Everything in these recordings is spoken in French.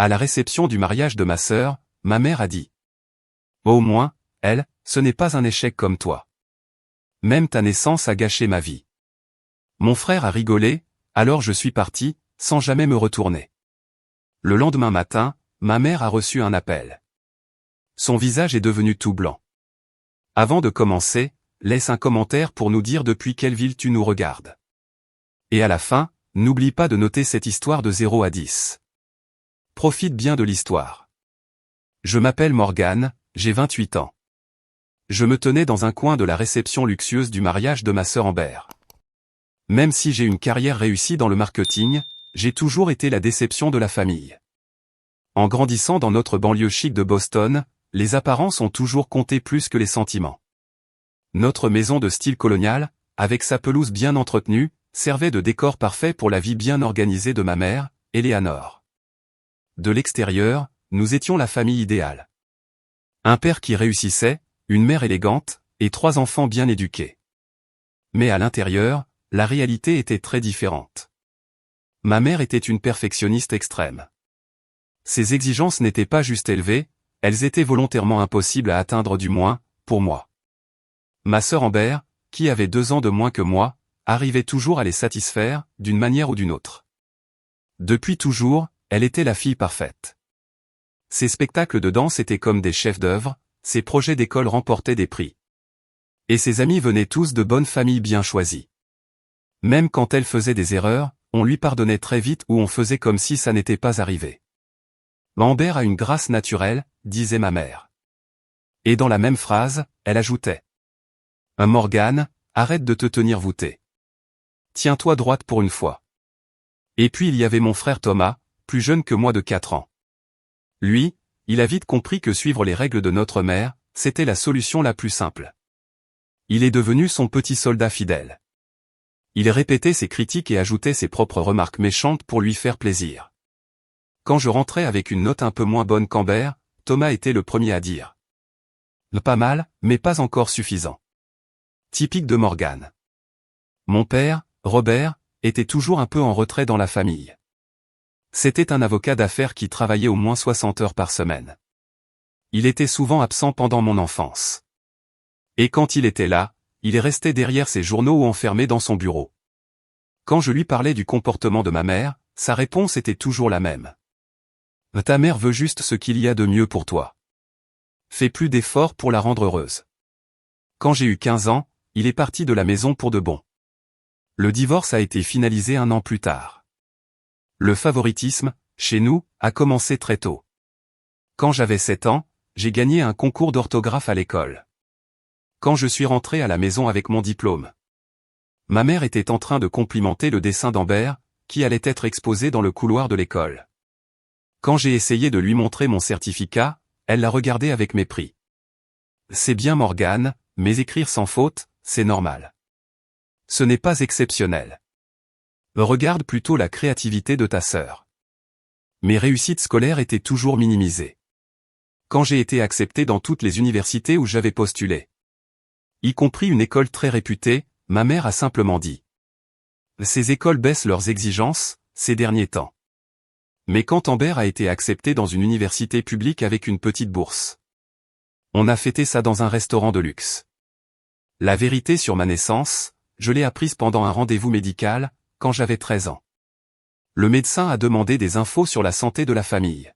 À la réception du mariage de ma sœur, ma mère a dit. Au moins, elle, ce n'est pas un échec comme toi. Même ta naissance a gâché ma vie. Mon frère a rigolé, alors je suis parti, sans jamais me retourner. Le lendemain matin, ma mère a reçu un appel. Son visage est devenu tout blanc. Avant de commencer, laisse un commentaire pour nous dire depuis quelle ville tu nous regardes. Et à la fin, n'oublie pas de noter cette histoire de 0 à 10. Profite bien de l'histoire. Je m'appelle Morgane, j'ai 28 ans. Je me tenais dans un coin de la réception luxueuse du mariage de ma sœur Amber. Même si j'ai une carrière réussie dans le marketing, j'ai toujours été la déception de la famille. En grandissant dans notre banlieue chic de Boston, les apparences ont toujours compté plus que les sentiments. Notre maison de style colonial, avec sa pelouse bien entretenue, servait de décor parfait pour la vie bien organisée de ma mère, Eleanor. De l'extérieur, nous étions la famille idéale. Un père qui réussissait, une mère élégante, et 3 enfants bien éduqués. Mais à l'intérieur, la réalité était très différente. Ma mère était une perfectionniste extrême. Ses exigences n'étaient pas juste élevées, elles étaient volontairement impossibles à atteindre du moins, pour moi. Ma sœur Amber, qui avait 2 ans de moins que moi, arrivait toujours à les satisfaire, d'une manière ou d'une autre. Depuis toujours, elle était la fille parfaite. Ses spectacles de danse étaient comme des chefs-d'œuvre, ses projets d'école remportaient des prix. Et ses amis venaient tous de bonnes familles bien choisies. Même quand elle faisait des erreurs, on lui pardonnait très vite ou on faisait comme si ça n'était pas arrivé. Amber a une grâce naturelle, disait ma mère. Et dans la même phrase, elle ajoutait. Morgane, arrête de te tenir voûtée. Tiens-toi droite pour une fois. Et puis il y avait mon frère Thomas, plus jeune que moi de 4 ans. Lui, il a vite compris que suivre les règles de notre mère, c'était la solution la plus simple. Il est devenu son petit soldat fidèle. Il répétait ses critiques et ajoutait ses propres remarques méchantes pour lui faire plaisir. Quand je rentrais avec une note un peu moins bonne qu'Amber, Thomas était le premier à dire. Pas mal, mais pas encore suffisant. Typique de Morgane. Mon père, Robert, était toujours un peu en retrait dans la famille. C'était un avocat d'affaires qui travaillait au moins 60 heures par semaine. Il était souvent absent pendant mon enfance. Et quand il était là, il restait derrière ses journaux ou enfermé dans son bureau. Quand je lui parlais du comportement de ma mère, sa réponse était toujours la même. Ta mère veut juste ce qu'il y a de mieux pour toi. Fais plus d'efforts pour la rendre heureuse. Quand j'ai eu 15 ans, il est parti de la maison pour de bon. Le divorce a été finalisé 1 an plus tard. Le favoritisme, chez nous, a commencé très tôt. Quand j'avais 7 ans, j'ai gagné un concours d'orthographe à l'école. Quand je suis rentré à la maison avec mon diplôme, ma mère était en train de complimenter le dessin d'Amber, qui allait être exposé dans le couloir de l'école. Quand j'ai essayé de lui montrer mon certificat, elle l'a regardé avec mépris. C'est bien Morgane, mais écrire sans faute, c'est normal. Ce n'est pas exceptionnel. Regarde plutôt la créativité de ta sœur. Mes réussites scolaires étaient toujours minimisées. Quand j'ai été accepté dans toutes les universités où j'avais postulé, y compris une école très réputée, ma mère a simplement dit. Ces écoles baissent leurs exigences, ces derniers temps. Mais quand Amber a été acceptée dans une université publique avec une petite bourse, on a fêté ça dans un restaurant de luxe. La vérité sur ma naissance, je l'ai apprise pendant un rendez-vous médical, quand j'avais 13 ans. Le médecin a demandé des infos sur la santé de la famille.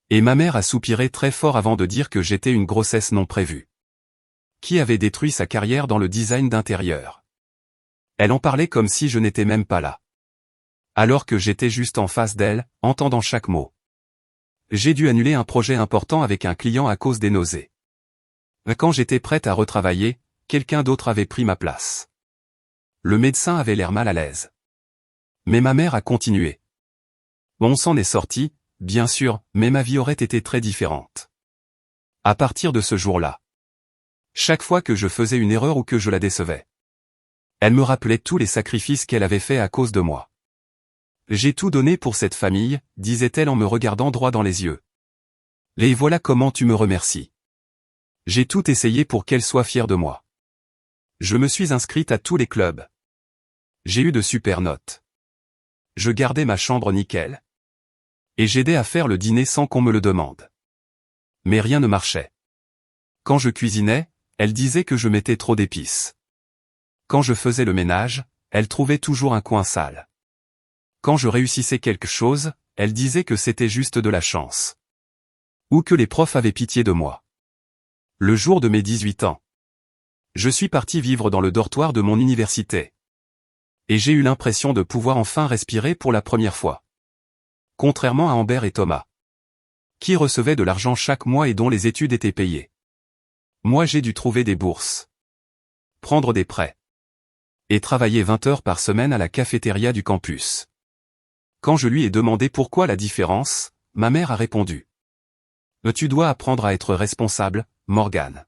Et ma mère a soupiré très fort avant de dire que j'étais une grossesse non prévue. Qui avait détruit sa carrière dans le design d'intérieur. Elle en parlait comme si je n'étais même pas là. Alors que j'étais juste en face d'elle, entendant chaque mot. J'ai dû annuler un projet important avec un client à cause des nausées. Quand j'étais prête à retravailler, quelqu'un d'autre avait pris ma place. Le médecin avait l'air mal à l'aise. Mais ma mère a continué. On s'en est sorti, bien sûr, mais ma vie aurait été très différente. À partir de ce jour-là. Chaque fois que je faisais une erreur ou que je la décevais, elle me rappelait tous les sacrifices qu'elle avait faits à cause de moi. J'ai tout donné pour cette famille, disait-elle en me regardant droit dans les yeux. Et voilà comment tu me remercies. J'ai tout essayé pour qu'elle soit fière de moi. Je me suis inscrite à tous les clubs. J'ai eu de super notes. Je gardais ma chambre nickel. Et j'aidais à faire le dîner sans qu'on me le demande. Mais rien ne marchait. Quand je cuisinais, elle disait que je mettais trop d'épices. Quand je faisais le ménage, elle trouvait toujours un coin sale. Quand je réussissais quelque chose, elle disait que c'était juste de la chance. Ou que les profs avaient pitié de moi. Le jour de mes 18 ans. Je suis parti vivre dans le dortoir de mon université. Et j'ai eu l'impression de pouvoir enfin respirer pour la première fois. Contrairement à Amber et Thomas, qui recevaient de l'argent chaque mois et dont les études étaient payées. Moi j'ai dû trouver des bourses, prendre des prêts, et travailler 20 heures par semaine à la cafétéria du campus. Quand je lui ai demandé pourquoi la différence, ma mère a répondu. Tu dois apprendre à être responsable, Morgan.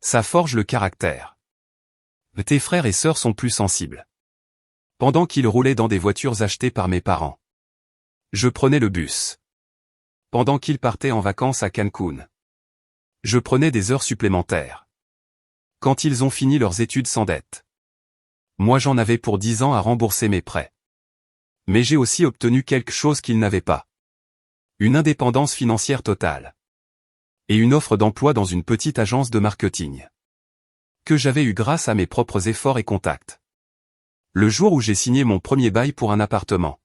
Ça forge le caractère. Tes frères et sœurs sont plus sensibles. Pendant qu'ils roulaient dans des voitures achetées par mes parents, je prenais le bus. Pendant qu'ils partaient en vacances à Cancun, je prenais des heures supplémentaires. Quand ils ont fini leurs études sans dette, moi j'en avais pour 10 ans à rembourser mes prêts. Mais j'ai aussi obtenu quelque chose qu'ils n'avaient pas. Une indépendance financière totale. Et une offre d'emploi dans une petite agence de marketing. Que j'avais eu grâce à mes propres efforts et contacts. Le jour où j'ai signé mon premier bail pour un appartement,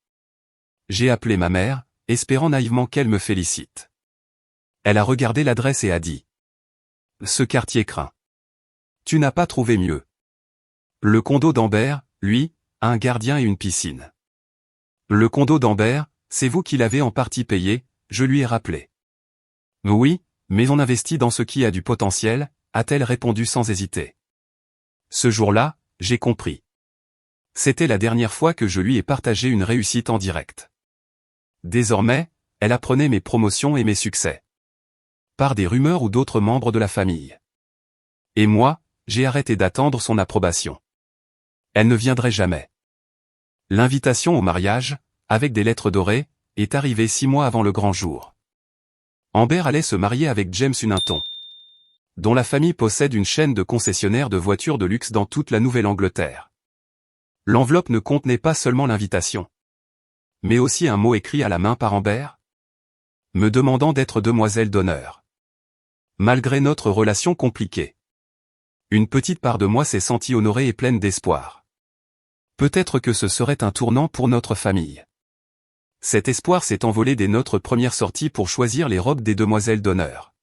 j'ai appelé ma mère, espérant naïvement qu'elle me félicite. Elle a regardé l'adresse et a dit. Ce quartier craint. Tu n'as pas trouvé mieux. Le condo d'Amber, lui, a un gardien et une piscine. Le condo d'Amber, c'est vous qui l'avez en partie payé, je lui ai rappelé. Oui, mais on investit dans ce qui a du potentiel, a-t-elle répondu sans hésiter. Ce jour-là, j'ai compris. C'était la dernière fois que je lui ai partagé une réussite en direct. Désormais, elle apprenait mes promotions et mes succès. Par des rumeurs ou d'autres membres de la famille. Et moi, j'ai arrêté d'attendre son approbation. Elle ne viendrait jamais. L'invitation au mariage, avec des lettres dorées, est arrivée 6 mois avant le grand jour. Amber allait se marier avec James Huntington, dont la famille possède une chaîne de concessionnaires de voitures de luxe dans toute la Nouvelle-Angleterre. L'enveloppe ne contenait pas seulement l'invitation, mais aussi un mot écrit à la main par Amber, me demandant d'être demoiselle d'honneur. Malgré notre relation compliquée, une petite part de moi s'est sentie honorée et pleine d'espoir. Peut-être que ce serait un tournant pour notre famille. Cet espoir s'est envolé dès notre première sortie pour choisir les robes des demoiselles d'honneur.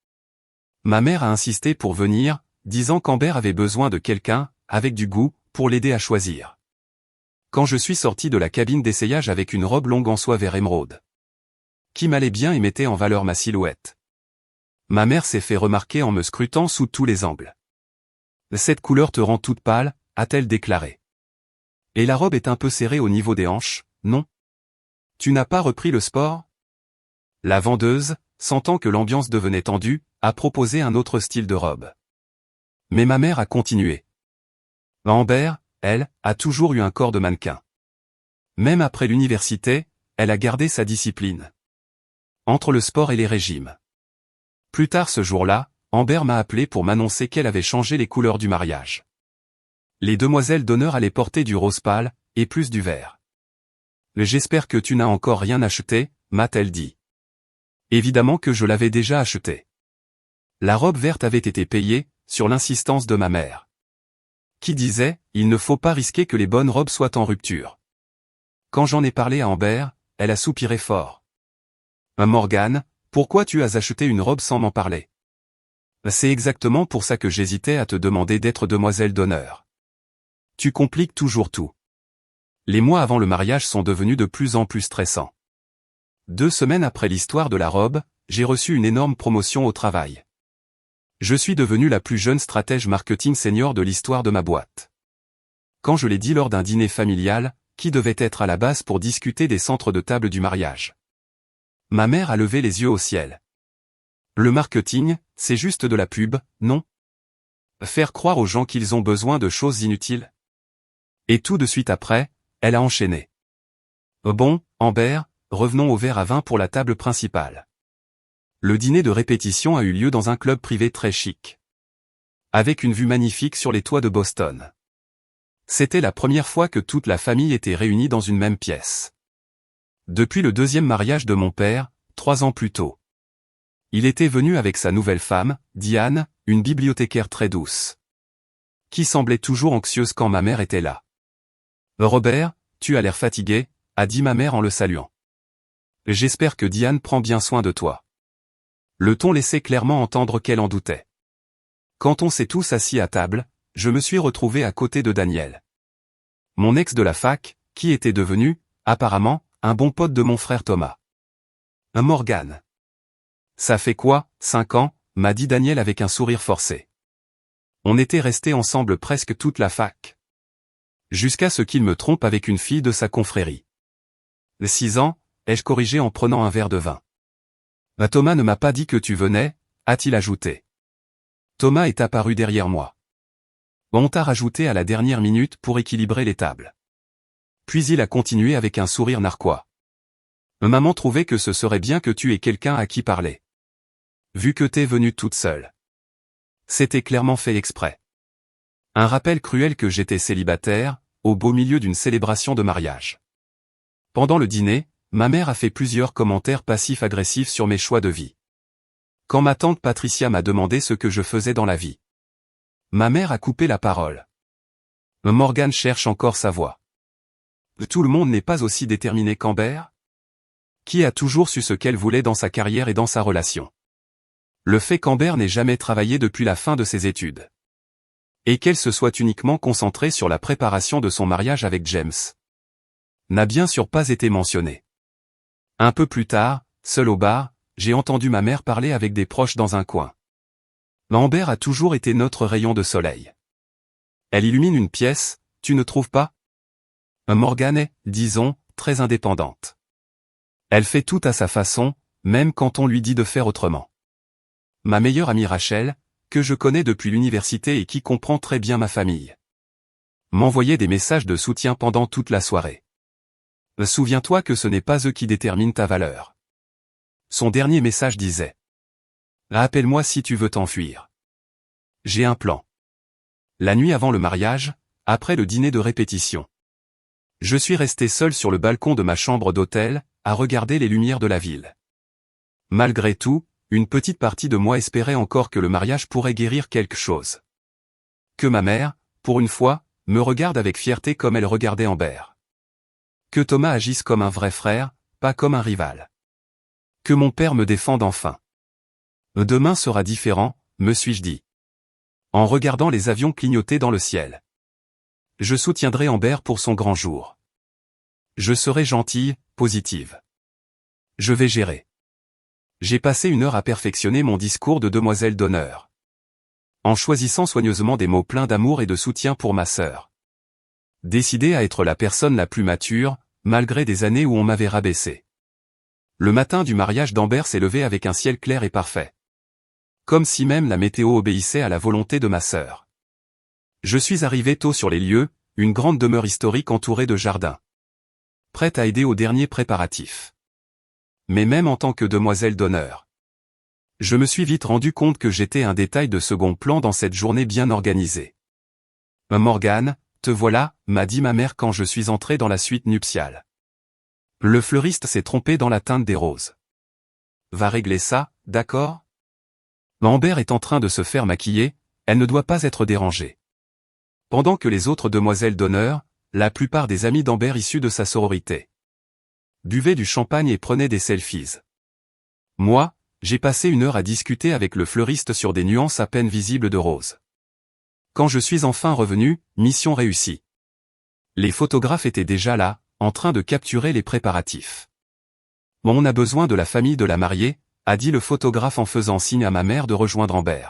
Ma mère a insisté pour venir, disant qu'Amber avait besoin de quelqu'un, avec du goût, pour l'aider à choisir. Quand je suis sorti de la cabine d'essayage avec une robe longue en soie vert émeraude, qui m'allait bien et mettait en valeur ma silhouette, ma mère s'est fait remarquer en me scrutant sous tous les angles. Cette couleur te rend toute pâle, a-t-elle déclaré. Et la robe est un peu serrée au niveau des hanches, non? Tu n'as pas repris le sport? La vendeuse, sentant que l'ambiance devenait tendue, a proposé un autre style de robe. Mais ma mère a continué. Amber, elle, a toujours eu un corps de mannequin. Même après l'université, elle a gardé sa discipline. Entre le sport et les régimes. Plus tard ce jour-là, Amber m'a appelé pour m'annoncer qu'elle avait changé les couleurs du mariage. Les demoiselles d'honneur allaient porter du rose pâle, et plus du vert. J'espère que tu n'as encore rien acheté, m'a-t-elle dit. Évidemment que je l'avais déjà acheté. La robe verte avait été payée, sur l'insistance de ma mère. Qui disait, il ne faut pas risquer que les bonnes robes soient en rupture. Quand j'en ai parlé à Amber, elle a soupiré fort. Morgan, pourquoi tu as acheté une robe sans m'en parler? C'est exactement pour ça que j'hésitais à te demander d'être demoiselle d'honneur. Tu compliques toujours tout. Les mois avant le mariage sont devenus de plus en plus stressants. 2 semaines après l'histoire de la robe, j'ai reçu une énorme promotion au travail. Je suis devenu la plus jeune stratège marketing senior de l'histoire de ma boîte. Quand je l'ai dit lors d'un dîner familial, qui devait être à la base pour discuter des centres de table du mariage, ma mère a levé les yeux au ciel. Le marketing, c'est juste de la pub, non? Faire croire aux gens qu'ils ont besoin de choses inutiles? Et tout de suite après, elle a enchaîné. Bon, Amber, revenons au verre à vin pour la table principale. Le dîner de répétition a eu lieu dans un club privé très chic, avec une vue magnifique sur les toits de Boston. C'était la première fois que toute la famille était réunie dans une même pièce. Depuis le deuxième mariage de mon père, 3 ans plus tôt. Il était venu avec sa nouvelle femme, Diane, une bibliothécaire très douce, qui semblait toujours anxieuse quand ma mère était là. « Robert, tu as l'air fatigué », a dit ma mère en le saluant. « J'espère que Diane prend bien soin de toi. » Le ton laissait clairement entendre qu'elle en doutait. Quand on s'est tous assis à table, je me suis retrouvé à côté de Daniel, mon ex de la fac, qui était devenu, apparemment, un bon pote de mon frère Thomas. « Morgane. Ça fait quoi, 5 ans ?» m'a dit Daniel avec un sourire forcé. On était restés ensemble presque toute la fac. Jusqu'à ce qu'il me trompe avec une fille de sa confrérie. 6 ans, ai-je corrigé en prenant un verre de vin. Thomas ne m'a pas dit que tu venais, a-t-il ajouté. Thomas est apparu derrière moi. On t'a rajouté à la dernière minute pour équilibrer les tables. Puis il a continué avec un sourire narquois. Maman trouvait que ce serait bien que tu aies quelqu'un à qui parler. Vu que t'es venue toute seule. C'était clairement fait exprès. Un rappel cruel que j'étais célibataire, au beau milieu d'une célébration de mariage. Pendant le dîner, ma mère a fait plusieurs commentaires passifs-agressifs sur mes choix de vie. Quand ma tante Patricia m'a demandé ce que je faisais dans la vie, ma mère a coupé la parole. Morgane cherche encore sa voie. Tout le monde n'est pas aussi déterminé qu'Amber, qui a toujours su ce qu'elle voulait dans sa carrière et dans sa relation. Le fait qu'Amber n'ait jamais travaillé depuis la fin de ses études, et qu'elle se soit uniquement concentrée sur la préparation de son mariage avec James, n'a bien sûr pas été mentionné. Un peu plus tard, seul au bar, j'ai entendu ma mère parler avec des proches dans un coin. Amber a toujours été notre rayon de soleil. Elle illumine une pièce, tu ne trouves pas? Morgane est, disons, très indépendante. Elle fait tout à sa façon, même quand on lui dit de faire autrement. Ma meilleure amie Rachel, que je connais depuis l'université et qui comprend très bien ma famille, m'envoyait des messages de soutien pendant toute la soirée. Souviens-toi que ce n'est pas eux qui déterminent ta valeur. Son dernier message disait: appelle-moi si tu veux t'enfuir. J'ai un plan. La nuit avant le mariage, après le dîner de répétition, je suis resté seul sur le balcon de ma chambre d'hôtel, à regarder les lumières de la ville. Malgré tout, une petite partie de moi espérait encore que le mariage pourrait guérir quelque chose. Que ma mère, pour une fois, me regarde avec fierté comme elle regardait Amber. Que Thomas agisse comme un vrai frère, pas comme un rival. Que mon père me défende enfin. Demain sera différent, me suis-je dit, en regardant les avions clignoter dans le ciel. Je soutiendrai Amber pour son grand jour. Je serai gentille, positive. Je vais gérer. J'ai passé 1 heure à perfectionner mon discours de demoiselle d'honneur, en choisissant soigneusement des mots pleins d'amour et de soutien pour ma sœur. Décidé à être la personne la plus mature, malgré des années où on m'avait rabaissé. Le matin du mariage d'Amber s'est levé avec un ciel clair et parfait. Comme si même la météo obéissait à la volonté de ma sœur. Je suis arrivé tôt sur les lieux, une grande demeure historique entourée de jardins, prête à aider aux derniers préparatifs. Mais même en tant que demoiselle d'honneur, je me suis vite rendu compte que j'étais un détail de second plan dans cette journée bien organisée. Morgane, te voilà, m'a dit ma mère quand je suis entré dans la suite nuptiale. Le fleuriste s'est trompé dans la teinte des roses. Va régler ça, d'accord? Amber est en train de se faire maquiller, elle ne doit pas être dérangée. Pendant que les autres demoiselles d'honneur, la plupart des amis d'Amber issus de sa sororité, buvaient du champagne et prenaient des selfies. Moi, j'ai passé 1 heure à discuter avec le fleuriste sur des nuances à peine visibles de rose. Quand je suis enfin revenu, mission réussie. Les photographes étaient déjà là, en train de capturer les préparatifs. On a besoin de la famille de la mariée, a dit le photographe en faisant signe à ma mère de rejoindre Amber.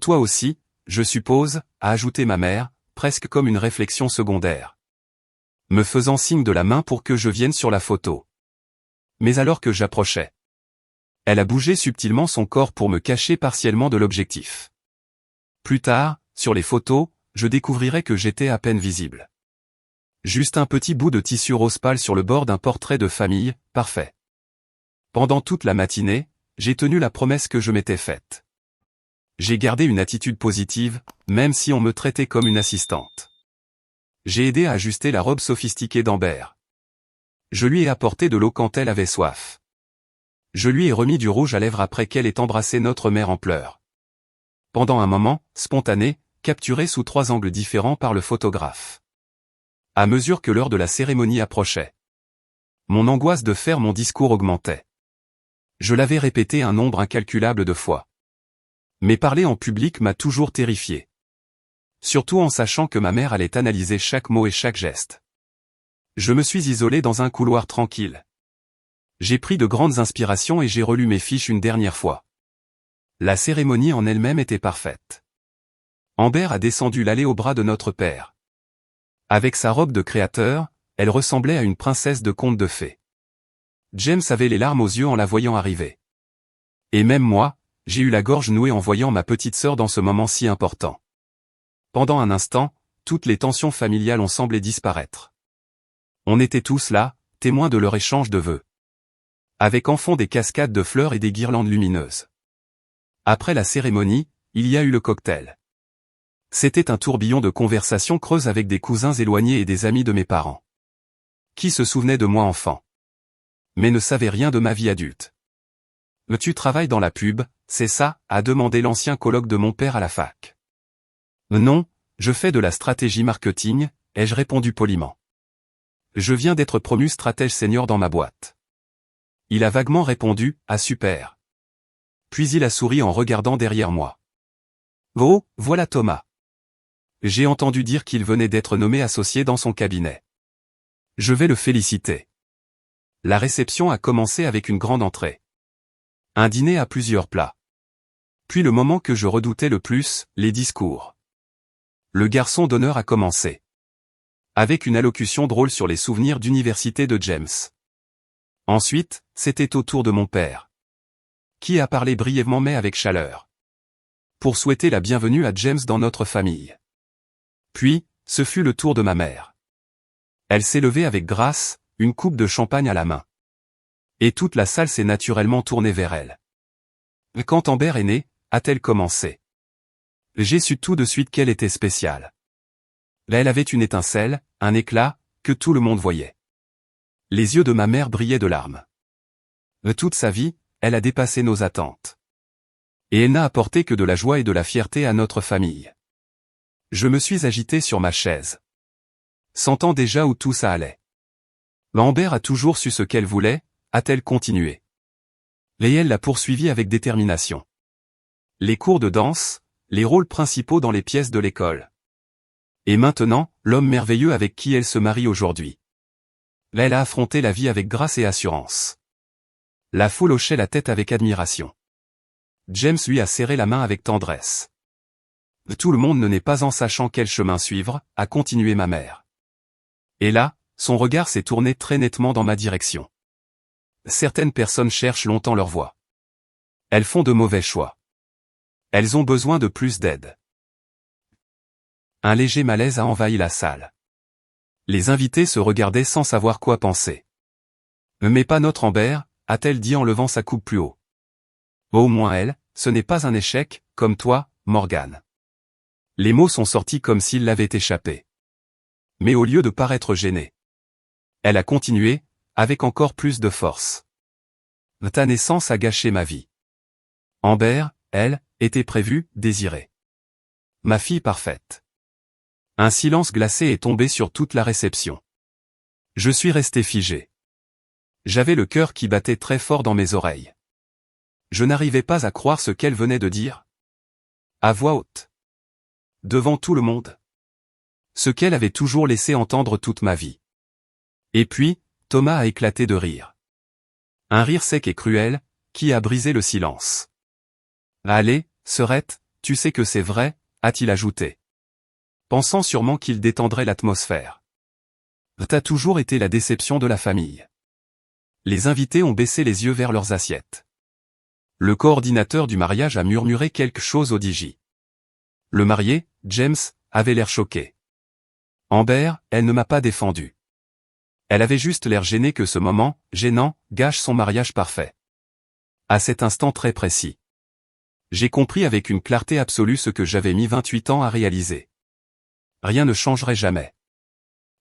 Toi aussi, je suppose, a ajouté ma mère, presque comme une réflexion secondaire, me faisant signe de la main pour que je vienne sur la photo. Mais alors que j'approchais, elle a bougé subtilement son corps pour me cacher partiellement de l'objectif. Plus tard, sur les photos, je découvrirai que j'étais à peine visible. Juste un petit bout de tissu rose pâle sur le bord d'un portrait de famille, parfait. Pendant toute la matinée, j'ai tenu la promesse que je m'étais faite. J'ai gardé une attitude positive, même si on me traitait comme une assistante. J'ai aidé à ajuster la robe sophistiquée d'Amber. Je lui ai apporté de l'eau quand elle avait soif. Je lui ai remis du rouge à lèvres après qu'elle ait embrassé notre mère en pleurs. Pendant un moment, spontané, capturé sous 3 angles différents par le photographe. À mesure que l'heure de la cérémonie approchait, mon angoisse de faire mon discours augmentait. Je l'avais répété un nombre incalculable de fois. Mais parler en public m'a toujours terrifié. Surtout en sachant que ma mère allait analyser chaque mot et chaque geste. Je me suis isolé dans un couloir tranquille. J'ai pris de grandes inspirations et j'ai relu mes fiches une dernière fois. La cérémonie en elle-même était parfaite. Amber a descendu l'allée au bras de notre père. Avec sa robe de créateur, elle ressemblait à une princesse de conte de fées. James avait les larmes aux yeux en la voyant arriver. Et même moi, j'ai eu la gorge nouée en voyant ma petite sœur dans ce moment si important. Pendant un instant, toutes les tensions familiales ont semblé disparaître. On était tous là, témoins de leur échange de vœux. Avec en fond des cascades de fleurs et des guirlandes lumineuses. Après la cérémonie, il y a eu le cocktail. C'était un tourbillon de conversations creuses avec des cousins éloignés et des amis de mes parents. Qui se souvenaient de moi enfant. Mais ne savaient rien de ma vie adulte. « Tu travailles dans la pub, c'est ça ?» a demandé l'ancien coloc de mon père à la fac. « Non, je fais de la stratégie marketing », ai-je répondu poliment. « Je viens d'être promu stratège senior dans ma boîte. » Il a vaguement répondu « Ah super ». Puis il a souri en regardant derrière moi. « Oh, voilà Thomas. » J'ai entendu dire qu'il venait d'être nommé associé dans son cabinet. Je vais le féliciter. La réception a commencé avec une grande entrée. Un dîner à plusieurs plats. Puis le moment que je redoutais le plus, les discours. Le garçon d'honneur a commencé. Avec une allocution drôle sur les souvenirs d'université de James. Ensuite, c'était au tour de mon père. Qui a parlé brièvement mais avec chaleur. Pour souhaiter la bienvenue à James dans notre famille. Puis, ce fut le tour de ma mère. Elle s'est levée avec grâce, une coupe de champagne à la main. Et toute la salle s'est naturellement tournée vers elle. Quand Amber est née, a-t-elle commencé. J'ai su tout de suite qu'elle était spéciale. Elle avait une étincelle, un éclat, que tout le monde voyait. Les yeux de ma mère brillaient de larmes. Toute sa vie, elle a dépassé nos attentes. Et elle n'a apporté que de la joie et de la fierté à notre famille. Je me suis agité sur ma chaise. Sentant déjà où tout ça allait. Amber a toujours su ce qu'elle voulait, a-t-elle continué. Et elle l'a poursuivi avec détermination. Les cours de danse, les rôles principaux dans les pièces de l'école. Et maintenant, l'homme merveilleux avec qui elle se marie aujourd'hui. Elle a affronté la vie avec grâce et assurance. La foule hochait la tête avec admiration. James lui a serré la main avec tendresse. Tout le monde ne naît pas en sachant quel chemin suivre, a continué ma mère. Et là, son regard s'est tourné très nettement dans ma direction. Certaines personnes cherchent longtemps leur voie. Elles font de mauvais choix. Elles ont besoin de plus d'aide. Un léger malaise a envahi la salle. Les invités se regardaient sans savoir quoi penser. Mais pas notre Amber, a-t-elle dit en levant sa coupe plus haut. Au moins elle, ce n'est pas un échec, comme toi, Morgane. Les mots sont sortis comme s'ils l'avaient échappé. Mais au lieu de paraître gênée, elle a continué, avec encore plus de force. Ta naissance a gâché ma vie. Amber, elle, était prévue, désirée. Ma fille parfaite. Un silence glacé est tombé sur toute la réception. Je suis resté figé. J'avais le cœur qui battait très fort dans mes oreilles. Je n'arrivais pas à croire ce qu'elle venait de dire. À voix haute. Devant tout le monde. Ce qu'elle avait toujours laissé entendre toute ma vie. Et puis, Thomas a éclaté de rire. Un rire sec et cruel, qui a brisé le silence. Allez, sœurette, tu sais que c'est vrai, a-t-il ajouté. Pensant sûrement qu'il détendrait l'atmosphère. T'as toujours été la déception de la famille. Les invités ont baissé les yeux vers leurs assiettes. Le coordinateur du mariage a murmuré quelque chose au DJ. Le marié, James, avait l'air choqué. Amber, elle ne m'a pas défendu. Elle avait juste l'air gênée que ce moment, gênant, gâche son mariage parfait. À cet instant très précis. J'ai compris avec une clarté absolue ce que j'avais mis 28 ans à réaliser. Rien ne changerait jamais.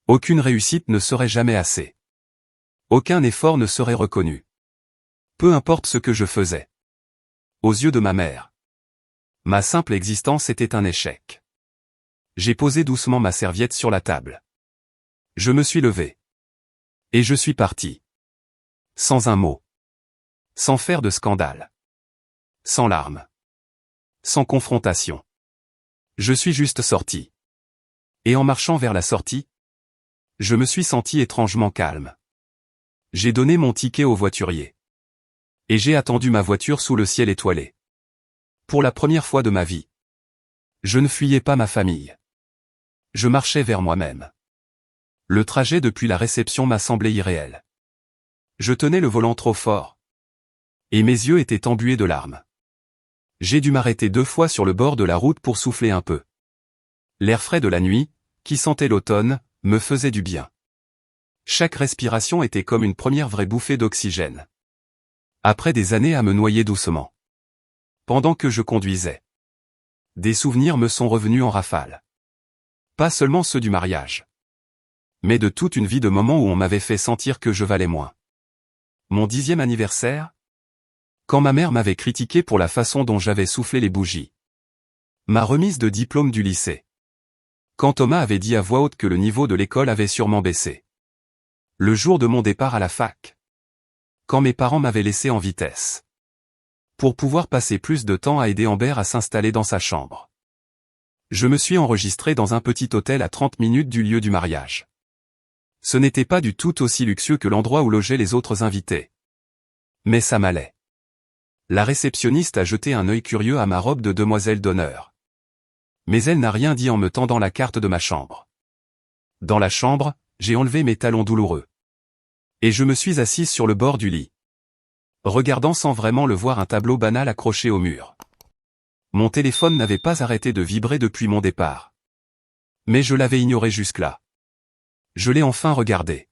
Aucune réussite ne serait jamais assez. Aucun effort ne serait reconnu. Peu importe ce que je faisais. Aux yeux de ma mère, ma simple existence était un échec. J'ai posé doucement ma serviette sur la table. Je me suis levé. Et je suis parti. Sans un mot. Sans faire de scandale. Sans larmes. Sans confrontation. Je suis juste sorti. Et en marchant vers la sortie, je me suis senti étrangement calme. J'ai donné mon ticket au voiturier. Et j'ai attendu ma voiture sous le ciel étoilé. Pour la première fois de ma vie, je ne fuyais pas ma famille. Je marchais vers moi-même. Le trajet depuis la réception m'a semblé irréel. Je tenais le volant trop fort. Et mes yeux étaient embués de larmes. J'ai dû m'arrêter 2 fois sur le bord de la route pour souffler un peu. L'air frais de la nuit, qui sentait l'automne, me faisait du bien. Chaque respiration était comme une première vraie bouffée d'oxygène. Après des années à me noyer doucement. Pendant que je conduisais, des souvenirs me sont revenus en rafale. Pas seulement ceux du mariage, mais de toute une vie de moments où on m'avait fait sentir que je valais moins. Mon 10e anniversaire, quand ma mère m'avait critiqué pour la façon dont j'avais soufflé les bougies. Ma remise de diplôme du lycée. Quand Thomas avait dit à voix haute que le niveau de l'école avait sûrement baissé. Le jour de mon départ à la fac. Quand mes parents m'avaient laissé en vitesse. Pour pouvoir passer plus de temps à aider Amber à s'installer dans sa chambre. Je me suis enregistré dans un petit hôtel à 30 minutes du lieu du mariage. Ce n'était pas du tout aussi luxueux que l'endroit où logeaient les autres invités. Mais ça m'allait. La réceptionniste a jeté un œil curieux à ma robe de demoiselle d'honneur. Mais elle n'a rien dit en me tendant la carte de ma chambre. Dans la chambre, j'ai enlevé mes talons douloureux. Et je me suis assise sur le bord du lit. Regardant sans vraiment le voir un tableau banal accroché au mur. Mon téléphone n'avait pas arrêté de vibrer depuis mon départ. Mais je l'avais ignoré jusque-là. Je l'ai enfin regardé.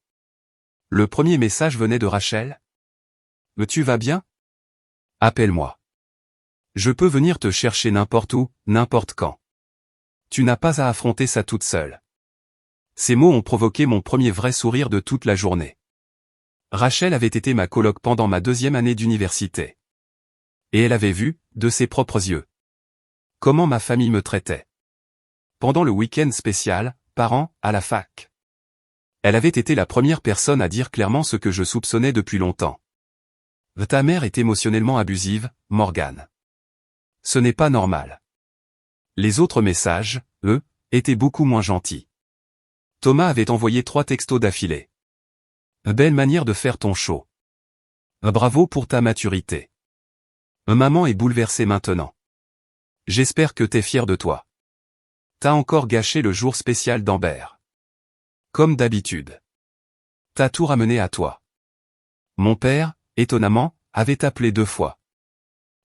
Le premier message venait de Rachel. « Tu vas bien ? Appelle-moi. Je peux venir te chercher n'importe où, n'importe quand. Tu n'as pas à affronter ça toute seule. » Ces mots ont provoqué mon premier vrai sourire de toute la journée. Rachel avait été ma coloc pendant ma 2e année d'université. Et elle avait vu, de ses propres yeux, comment ma famille me traitait. Pendant le week-end spécial, parents, à la fac. Elle avait été la première personne à dire clairement ce que je soupçonnais depuis longtemps. Ta mère est émotionnellement abusive, Morgane. Ce n'est pas normal. Les autres messages, eux, étaient beaucoup moins gentils. Thomas avait envoyé 3 textos d'affilée. Belle manière de faire ton show. Bravo pour ta maturité. Maman est bouleversée maintenant. J'espère que t'es fier de toi. T'as encore gâché le jour spécial d'Amber. Comme d'habitude. T'as tout ramené à toi. Mon père, étonnamment, avait appelé 2 fois.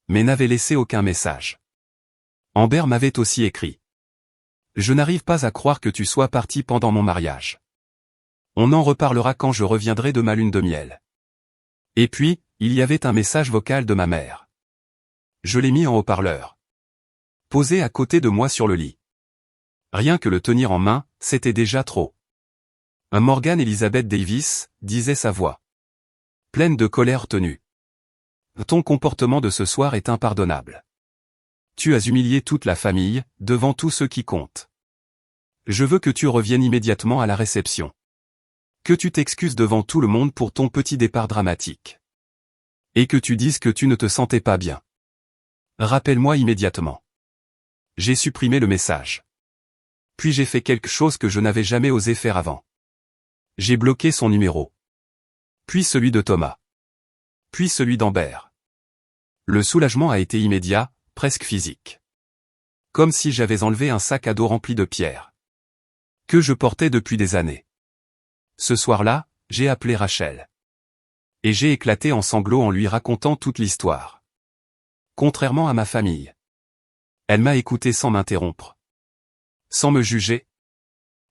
Mais n'avait laissé aucun message. Amber m'avait aussi écrit. Je n'arrive pas à croire que tu sois parti pendant mon mariage. On en reparlera quand je reviendrai de ma lune de miel. Et puis, il y avait un message vocal de ma mère. Je l'ai mis en haut-parleur. Posé à côté de moi sur le lit. Rien que le tenir en main, c'était déjà trop. Morgan Elizabeth Davis, disait sa voix. Pleine de colère tenue. Ton comportement de ce soir est impardonnable. Tu as humilié toute la famille, devant tous ceux qui comptent. Je veux que tu reviennes immédiatement à la réception. Que tu t'excuses devant tout le monde pour ton petit départ dramatique. Et que tu dises que tu ne te sentais pas bien. Rappelle-moi immédiatement. J'ai supprimé le message. Puis j'ai fait quelque chose que je n'avais jamais osé faire avant. J'ai bloqué son numéro. Puis celui de Thomas. Puis celui d'Amber. Le soulagement a été immédiat, presque physique. Comme si j'avais enlevé un sac à dos rempli de pierres. Que je portais depuis des années. Ce soir-là, j'ai appelé Rachel. Et j'ai éclaté en sanglots en lui racontant toute l'histoire. Contrairement à ma famille. Elle m'a écouté sans m'interrompre. Sans me juger.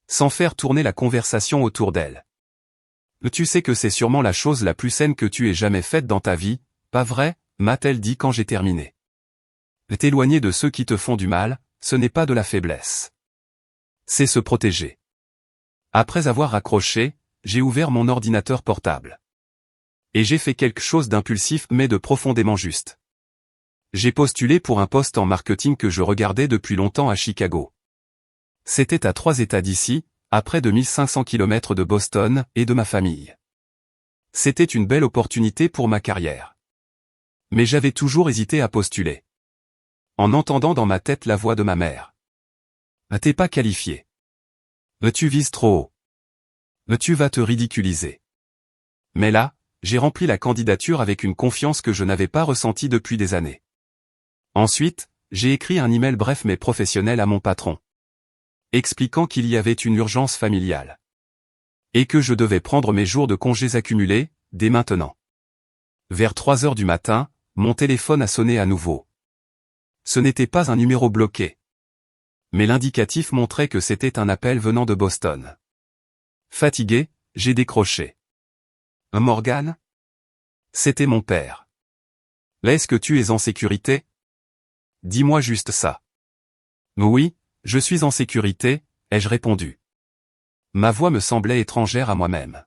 Sans faire tourner la conversation autour d'elle. Tu sais que c'est sûrement la chose la plus saine que tu aies jamais faite dans ta vie, pas vrai, m'a-t-elle dit quand j'ai terminé. T'éloigner de ceux qui te font du mal, ce n'est pas de la faiblesse. C'est se protéger. Après avoir raccroché, j'ai ouvert mon ordinateur portable. Et j'ai fait quelque chose d'impulsif mais de profondément juste. J'ai postulé pour un poste en marketing que je regardais depuis longtemps à Chicago. C'était à 3 États d'ici, à près de 1500 km de Boston et de ma famille. C'était une belle opportunité pour ma carrière. Mais j'avais toujours hésité à postuler. En entendant dans ma tête la voix de ma mère. T'es pas qualifié. Tu vises trop haut. Tu vas te ridiculiser. Mais là, j'ai rempli la candidature avec une confiance que je n'avais pas ressentie depuis des années. Ensuite, j'ai écrit un email bref mais professionnel à mon patron, expliquant qu'il y avait une urgence familiale. Et que je devais prendre mes jours de congés accumulés, dès maintenant. Vers 3 heures du matin, mon téléphone a sonné à nouveau. Ce n'était pas un numéro bloqué. Mais l'indicatif montrait que c'était un appel venant de Boston. Fatigué, j'ai décroché. Morgan ? C'était mon père. Est-ce que tu es en sécurité ? Dis-moi juste ça. Oui, je suis en sécurité, ai-je répondu. Ma voix me semblait étrangère à moi-même.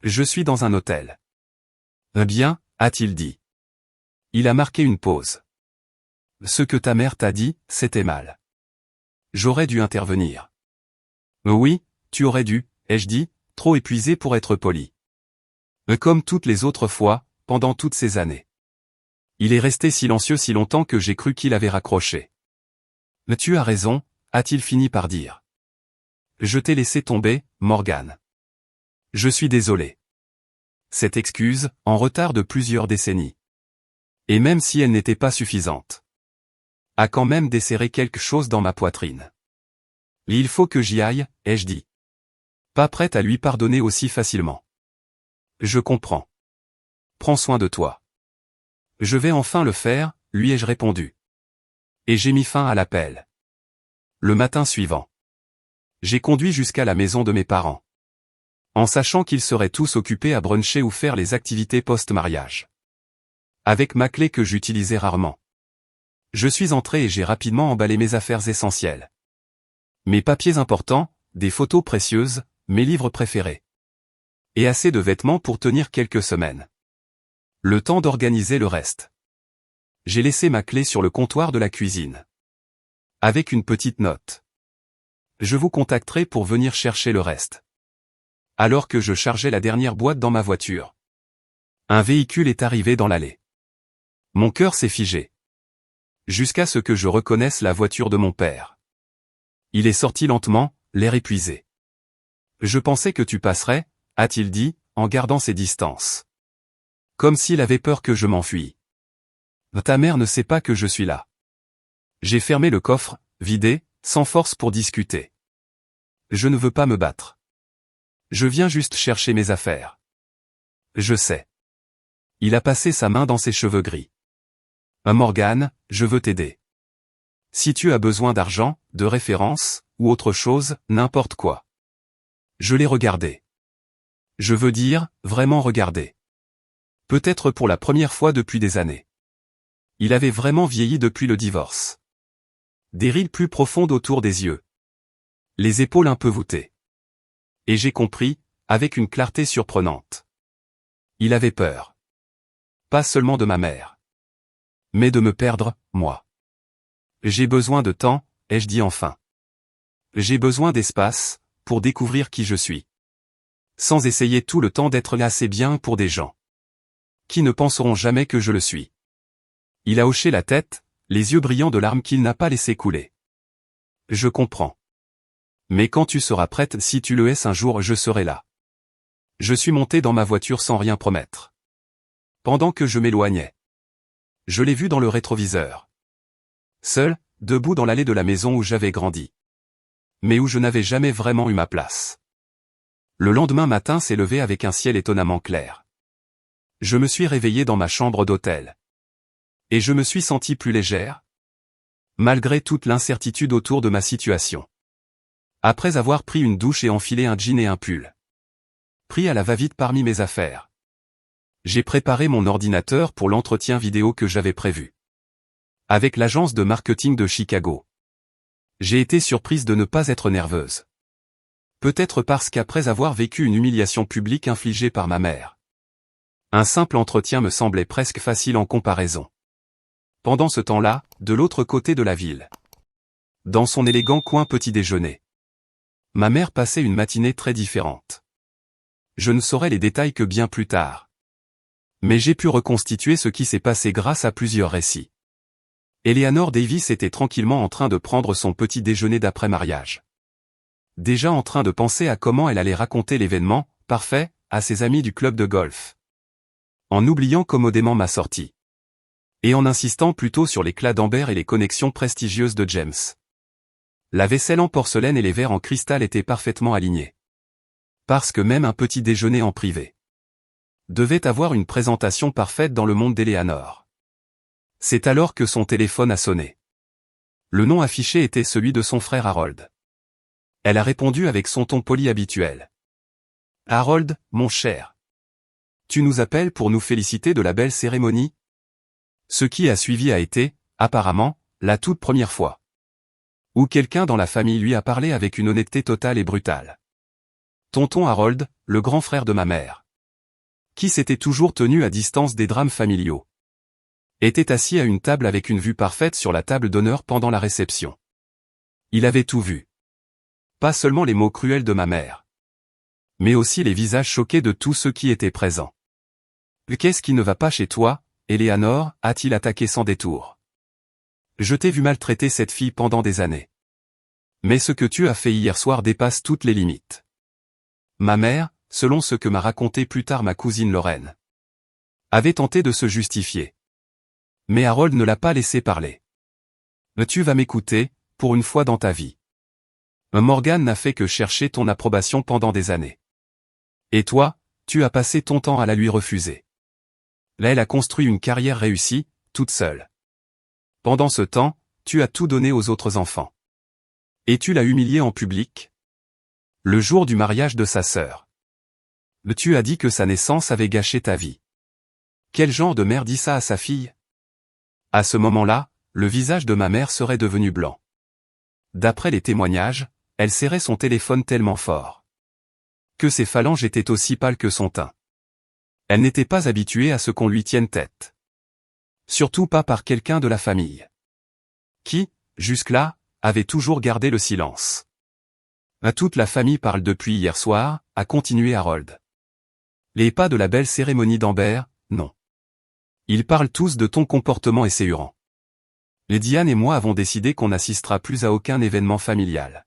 Je suis dans un hôtel. Bien, a-t-il dit. Il a marqué une pause. Ce que ta mère t'a dit, c'était mal. J'aurais dû intervenir. Oui, tu aurais dû, ai-je dit, trop épuisé pour être poli. Comme toutes les autres fois, pendant toutes ces années. Il est resté silencieux si longtemps que j'ai cru qu'il avait raccroché. Tu as raison, a-t-il fini par dire. Je t'ai laissé tomber, Morgan. Je suis désolé. Cette excuse, en retard de plusieurs décennies. Et même si elle n'était pas suffisante, a quand même desserré quelque chose dans ma poitrine. Il faut que j'y aille, ai-je dit. Pas prête à lui pardonner aussi facilement. Je comprends. Prends soin de toi. Je vais enfin le faire, lui ai-je répondu. Et j'ai mis fin à l'appel. Le matin suivant, j'ai conduit jusqu'à la maison de mes parents, en sachant qu'ils seraient tous occupés à bruncher ou faire les activités post-mariage. Avec ma clé que j'utilisais rarement. Je suis entré et j'ai rapidement emballé mes affaires essentielles. Mes papiers importants, des photos précieuses, mes livres préférés. Et assez de vêtements pour tenir quelques semaines. Le temps d'organiser le reste. J'ai laissé ma clé sur le comptoir de la cuisine. Avec une petite note. Je vous contacterai pour venir chercher le reste. Alors que je chargeais la dernière boîte dans ma voiture. Un véhicule est arrivé dans l'allée. Mon cœur s'est figé. Jusqu'à ce que je reconnaisse la voiture de mon père. Il est sorti lentement, l'air épuisé. Je pensais que tu passerais, a-t-il dit, en gardant ses distances. Comme s'il avait peur que je m'enfuie. Ta mère ne sait pas que je suis là. J'ai fermé le coffre, vidé, sans force pour discuter. Je ne veux pas me battre. Je viens juste chercher mes affaires. Je sais. Il a passé sa main dans ses cheveux gris. Morgan, je veux t'aider. Si tu as besoin d'argent, de références, ou autre chose, n'importe quoi. Je l'ai regardé. Je veux dire, vraiment regardé. Peut-être pour la première fois depuis des années. Il avait vraiment vieilli depuis le divorce. Des rides plus profondes autour des yeux. Les épaules un peu voûtées. Et j'ai compris, avec une clarté surprenante. Il avait peur. Pas seulement de ma mère. Mais de me perdre, moi. J'ai besoin de temps, ai-je dit enfin. J'ai besoin d'espace, pour découvrir qui je suis. Sans essayer tout le temps d'être là assez bien pour des gens. Qui ne penseront jamais que je le suis. Il a hoché la tête, les yeux brillants de larmes qu'il n'a pas laissé couler. Je comprends. Mais quand tu seras prête, si tu le es un jour, je serai là. Je suis monté dans ma voiture sans rien promettre. Pendant que je m'éloignais. Je l'ai vu dans le rétroviseur. Seul, debout dans l'allée de la maison où j'avais grandi. Mais où je n'avais jamais vraiment eu ma place. Le lendemain matin s'est levé avec un ciel étonnamment clair. Je me suis réveillé dans ma chambre d'hôtel. Et je me suis senti plus légère. Malgré toute l'incertitude autour de ma situation. Après avoir pris une douche et enfilé un jean et un pull. Pris à la va-vite parmi mes affaires. J'ai préparé mon ordinateur pour l'entretien vidéo que j'avais prévu. Avec l'agence de marketing de Chicago. J'ai été surprise de ne pas être nerveuse. Peut-être parce qu'après avoir vécu une humiliation publique infligée par ma mère. Un simple entretien me semblait presque facile en comparaison. Pendant ce temps-là, de l'autre côté de la ville, dans son élégant coin petit déjeuner, ma mère passait une matinée très différente. Je ne saurais les détails que bien plus tard. Mais j'ai pu reconstituer ce qui s'est passé grâce à plusieurs récits. Eleanor Davis était tranquillement en train de prendre son petit déjeuner d'après-mariage. Déjà en train de penser à comment elle allait raconter l'événement, parfait, à ses amis du club de golf. En oubliant commodément ma sortie. Et en insistant plutôt sur l'éclat d'Amber et les connexions prestigieuses de James. La vaisselle en porcelaine et les verres en cristal étaient parfaitement alignés. Parce que même un petit déjeuner en privé devait avoir une présentation parfaite dans le monde d'Eleanor. C'est alors que son téléphone a sonné. Le nom affiché était celui de son frère Harold. Elle a répondu avec son ton poli habituel. « Harold, mon cher. Tu nous appelles pour nous féliciter de la belle cérémonie ?» Ce qui a suivi a été, apparemment, la toute première fois où quelqu'un dans la famille lui a parlé avec une honnêteté totale et brutale. Tonton Harold, le grand frère de ma mère, qui s'était toujours tenu à distance des drames familiaux, était assis à une table avec une vue parfaite sur la table d'honneur pendant la réception. Il avait tout vu. Pas seulement les mots cruels de ma mère, mais aussi les visages choqués de tous ceux qui étaient présents. « Qu'est-ce qui ne va pas chez toi, Eleanor ?» a-t-il attaqué sans détour. « Je t'ai vu maltraiter cette fille pendant des années. Mais ce que tu as fait hier soir dépasse toutes les limites. » Ma mère, selon ce que m'a raconté plus tard ma cousine Lorraine, avait tenté de se justifier. Mais Harold ne l'a pas laissé parler. « Tu vas m'écouter, pour une fois dans ta vie. Morgan n'a fait que chercher ton approbation pendant des années. Et toi, tu as passé ton temps à la lui refuser. Là, elle a construit une carrière réussie, toute seule. Pendant ce temps, tu as tout donné aux autres enfants. Et tu l'as humiliée en public. Le jour du mariage de sa sœur. Tu as dit que sa naissance avait gâché ta vie. Quel genre de mère dit ça à sa fille? À ce moment-là, le visage de ma mère serait devenu blanc. D'après les témoignages, elle serrait son téléphone tellement fort que ses phalanges étaient aussi pâles que son teint. Elle n'était pas habituée à ce qu'on lui tienne tête. Surtout pas par quelqu'un de la famille. Qui, jusque-là, avait toujours gardé le silence. Toute la famille parle depuis hier soir, a continué Harold. Les pas de la belle cérémonie d'Amber, non. Ils parlent tous de ton comportement esséurant. Les Diane et moi avons décidé qu'on n'assistera plus à aucun événement familial.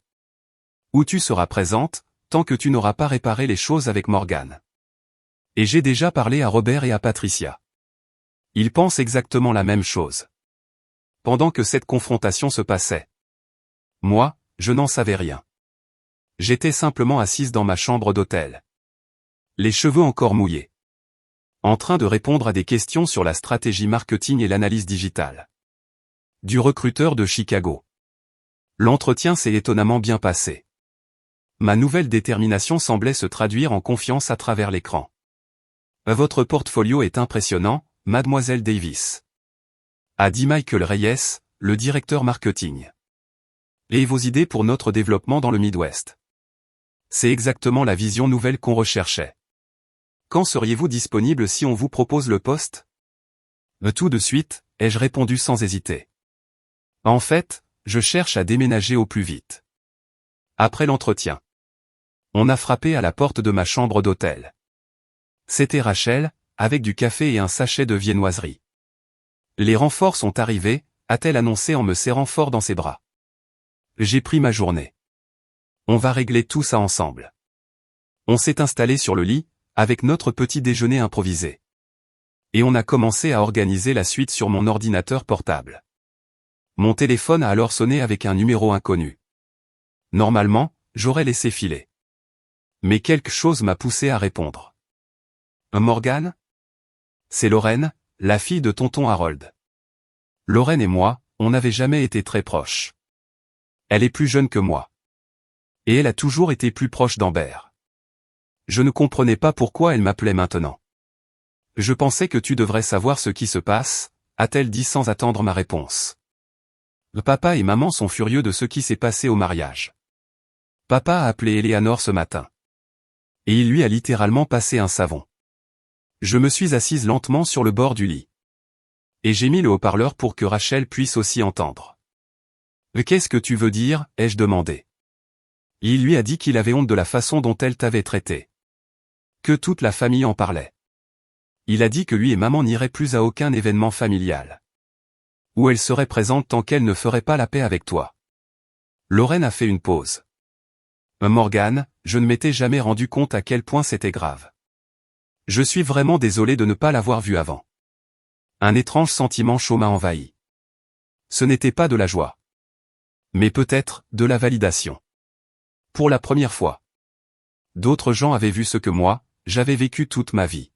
Où tu seras présente, tant que tu n'auras pas réparé les choses avec Morgan. Et j'ai déjà parlé à Robert et à Patricia. Ils pensent exactement la même chose. Pendant que cette confrontation se passait, moi, je n'en savais rien. J'étais simplement assise dans ma chambre d'hôtel. Les cheveux encore mouillés. En train de répondre à des questions sur la stratégie marketing et l'analyse digitale. Du recruteur de Chicago. L'entretien s'est étonnamment bien passé. Ma nouvelle détermination semblait se traduire en confiance à travers l'écran. Votre portfolio est impressionnant, Mademoiselle Davis. A dit Michael Reyes, le directeur marketing. Et vos idées pour notre développement dans le Midwest? C'est exactement la vision nouvelle qu'on recherchait. Quand seriez-vous disponible si on vous propose le poste? Tout de suite, ai-je répondu sans hésiter. En fait, je cherche à déménager au plus vite. Après l'entretien, on a frappé à la porte de ma chambre d'hôtel. C'était Rachel, avec du café et un sachet de viennoiserie. Les renforts sont arrivés, a-t-elle annoncé en me serrant fort dans ses bras. J'ai pris ma journée. On va régler tout ça ensemble. On s'est installé sur le lit, avec notre petit déjeuner improvisé. Et on a commencé à organiser la suite sur mon ordinateur portable. Mon téléphone a alors sonné avec un numéro inconnu. Normalement, j'aurais laissé filer. Mais quelque chose m'a poussé à répondre. Morgan? C'est Lorraine, la fille de tonton Harold. Lorraine et moi, on n'avait jamais été très proches. Elle est plus jeune que moi. Et elle a toujours été plus proche d'Amber. Je ne comprenais pas pourquoi elle m'appelait maintenant. Je pensais que tu devrais savoir ce qui se passe, a-t-elle dit sans attendre ma réponse. Papa et maman sont furieux de ce qui s'est passé au mariage. Papa a appelé Eleanor ce matin. Et il lui a littéralement passé un savon. Je me suis assise lentement sur le bord du lit. Et j'ai mis le haut-parleur pour que Rachel puisse aussi entendre. « Qu'est-ce que tu veux dire ?» ai-je demandé. Il lui a dit qu'il avait honte de la façon dont elle t'avait traité. Que toute la famille en parlait. Il a dit que lui et maman n'iraient plus à aucun événement familial. Où elle serait présente tant qu'elle ne ferait pas la paix avec toi. Lorraine a fait une pause. Morgane, je ne m'étais jamais rendu compte à quel point c'était grave. Je suis vraiment désolé de ne pas l'avoir vu avant. Un étrange sentiment chaud m'a envahi. Ce n'était pas de la joie. Mais peut-être, de la validation. Pour la première fois. D'autres gens avaient vu ce que moi, j'avais vécu toute ma vie.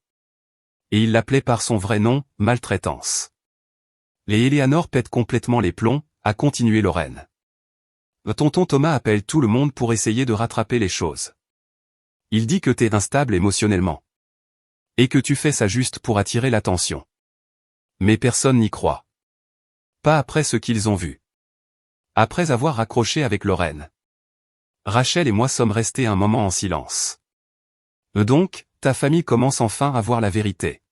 Et ils l'appelaient par son vrai nom, maltraitance. Les Eleanor pètent complètement les plombs, a continué Lorraine. Tonton Thomas appelle tout le monde pour essayer de rattraper les choses. Il dit que t'es instable émotionnellement. Et que tu fais ça juste pour attirer l'attention. Mais personne n'y croit. Pas après ce qu'ils ont vu. Après avoir raccroché avec Lorraine. Rachel et moi sommes restés un moment en silence. Donc, ta famille commence enfin à voir la vérité.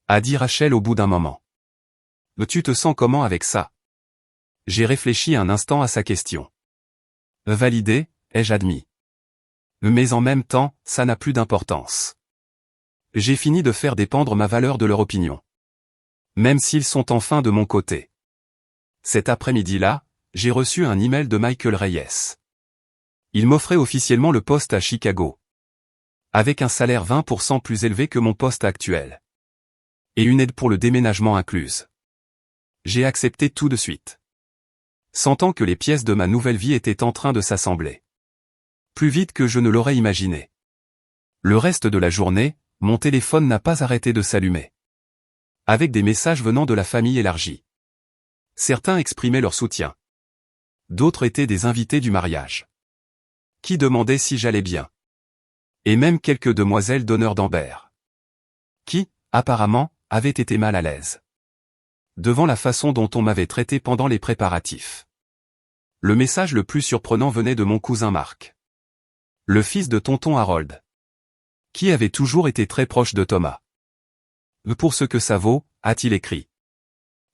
A dit Rachel au bout d'un moment. Tu te sens comment avec ça? J'ai réfléchi un instant à sa question. Validé, ai-je admis. Mais en même temps, ça n'a plus d'importance. J'ai fini de faire dépendre ma valeur de leur opinion. Même s'ils sont enfin de mon côté. Cet après-midi-là, j'ai reçu un email de Michael Reyes. Il m'offrait officiellement le poste à Chicago. Avec un salaire 20% plus élevé que mon poste actuel. Et une aide pour le déménagement incluse. J'ai accepté tout de suite. Sentant que les pièces de ma nouvelle vie étaient en train de s'assembler. Plus vite que je ne l'aurais imaginé. Le reste de la journée, mon téléphone n'a pas arrêté de s'allumer. Avec des messages venant de la famille élargie. Certains exprimaient leur soutien. D'autres étaient des invités du mariage. Qui demandaient si j'allais bien. Et même quelques demoiselles d'honneur d'Amber. Qui, apparemment, avaient été mal à l'aise. Devant la façon dont on m'avait traité pendant les préparatifs. Le message le plus surprenant venait de mon cousin Marc. Le fils de tonton Harold. Qui avait toujours été très proche de Thomas. Pour ce que ça vaut, a-t-il écrit.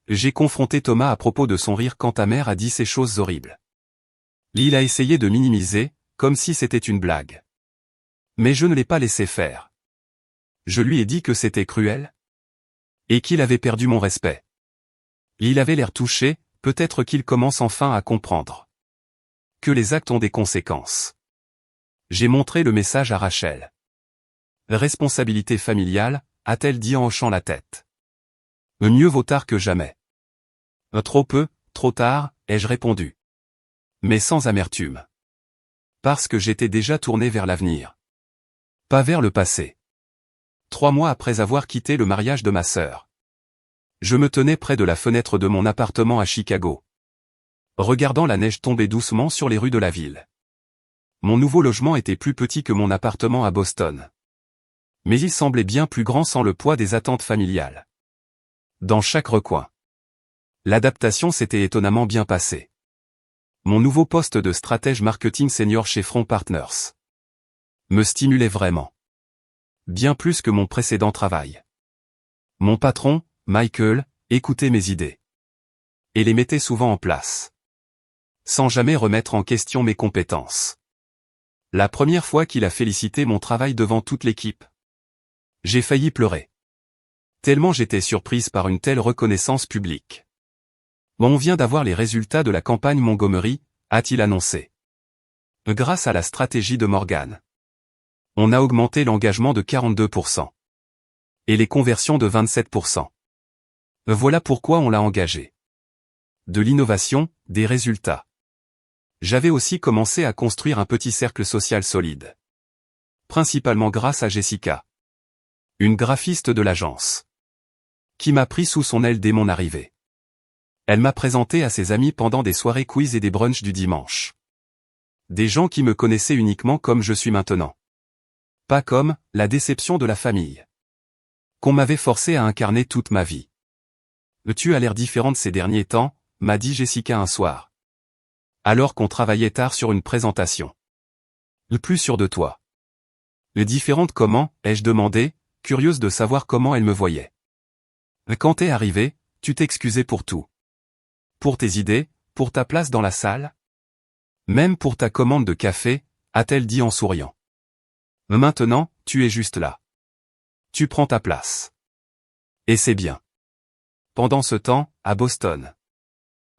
J'ai confronté Thomas à propos de son rire quand ta mère a dit ces choses horribles. Il a essayé de minimiser, comme si c'était une blague. Mais je ne l'ai pas laissé faire. Je lui ai dit que c'était cruel. Et qu'il avait perdu mon respect. Il avait l'air touché, peut-être qu'il commence enfin à comprendre. Que les actes ont des conséquences. J'ai montré le message à Rachel. Responsabilité familiale, a-t-elle dit en hochant la tête. Mieux vaut tard que jamais. Trop peu, trop tard, ai-je répondu. Mais sans amertume. Parce que j'étais déjà tourné vers l'avenir. Pas vers le passé. 3 mois après avoir quitté le mariage de ma sœur. Je me tenais près de la fenêtre de mon appartement à Chicago. Regardant la neige tomber doucement sur les rues de la ville. Mon nouveau logement était plus petit que mon appartement à Boston. Mais il semblait bien plus grand sans le poids des attentes familiales. Dans chaque recoin. L'adaptation s'était étonnamment bien passée. Mon nouveau poste de stratège marketing senior chez Front Partners me stimulait vraiment. Bien plus que mon précédent travail. Mon patron, Michael, écoutait mes idées. Et les mettait souvent en place. Sans jamais remettre en question mes compétences. La première fois qu'il a félicité mon travail devant toute l'équipe. J'ai failli pleurer. Tellement j'étais surprise par une telle reconnaissance publique. On vient d'avoir les résultats de la campagne Montgomery, a-t-il annoncé. Grâce à la stratégie de Morgane. On a augmenté l'engagement de 42%. Et les conversions de 27%. Voilà pourquoi on l'a engagé. De l'innovation, des résultats. J'avais aussi commencé à construire un petit cercle social solide. Principalement grâce à Jessica. Une graphiste de l'agence. Qui m'a pris sous son aile dès mon arrivée. Elle m'a présenté à ses amis pendant des soirées quiz et des brunchs du dimanche. Des gens qui me connaissaient uniquement comme je suis maintenant. Pas comme la déception de la famille. Qu'on m'avait forcé à incarner toute ma vie. Tu as l'air différente ces derniers temps, m'a dit Jessica un soir. Alors qu'on travaillait tard sur une présentation. Plus sûr de toi. Différente comment, ai-je demandé, curieuse de savoir comment elle me voyait. Quand t'es arrivé, tu t'excusais pour tout. Pour tes idées, pour ta place dans la salle. Même pour ta commande de café, a-t-elle dit en souriant. Maintenant, tu es juste là. Tu prends ta place. Et c'est bien. Pendant ce temps, à Boston,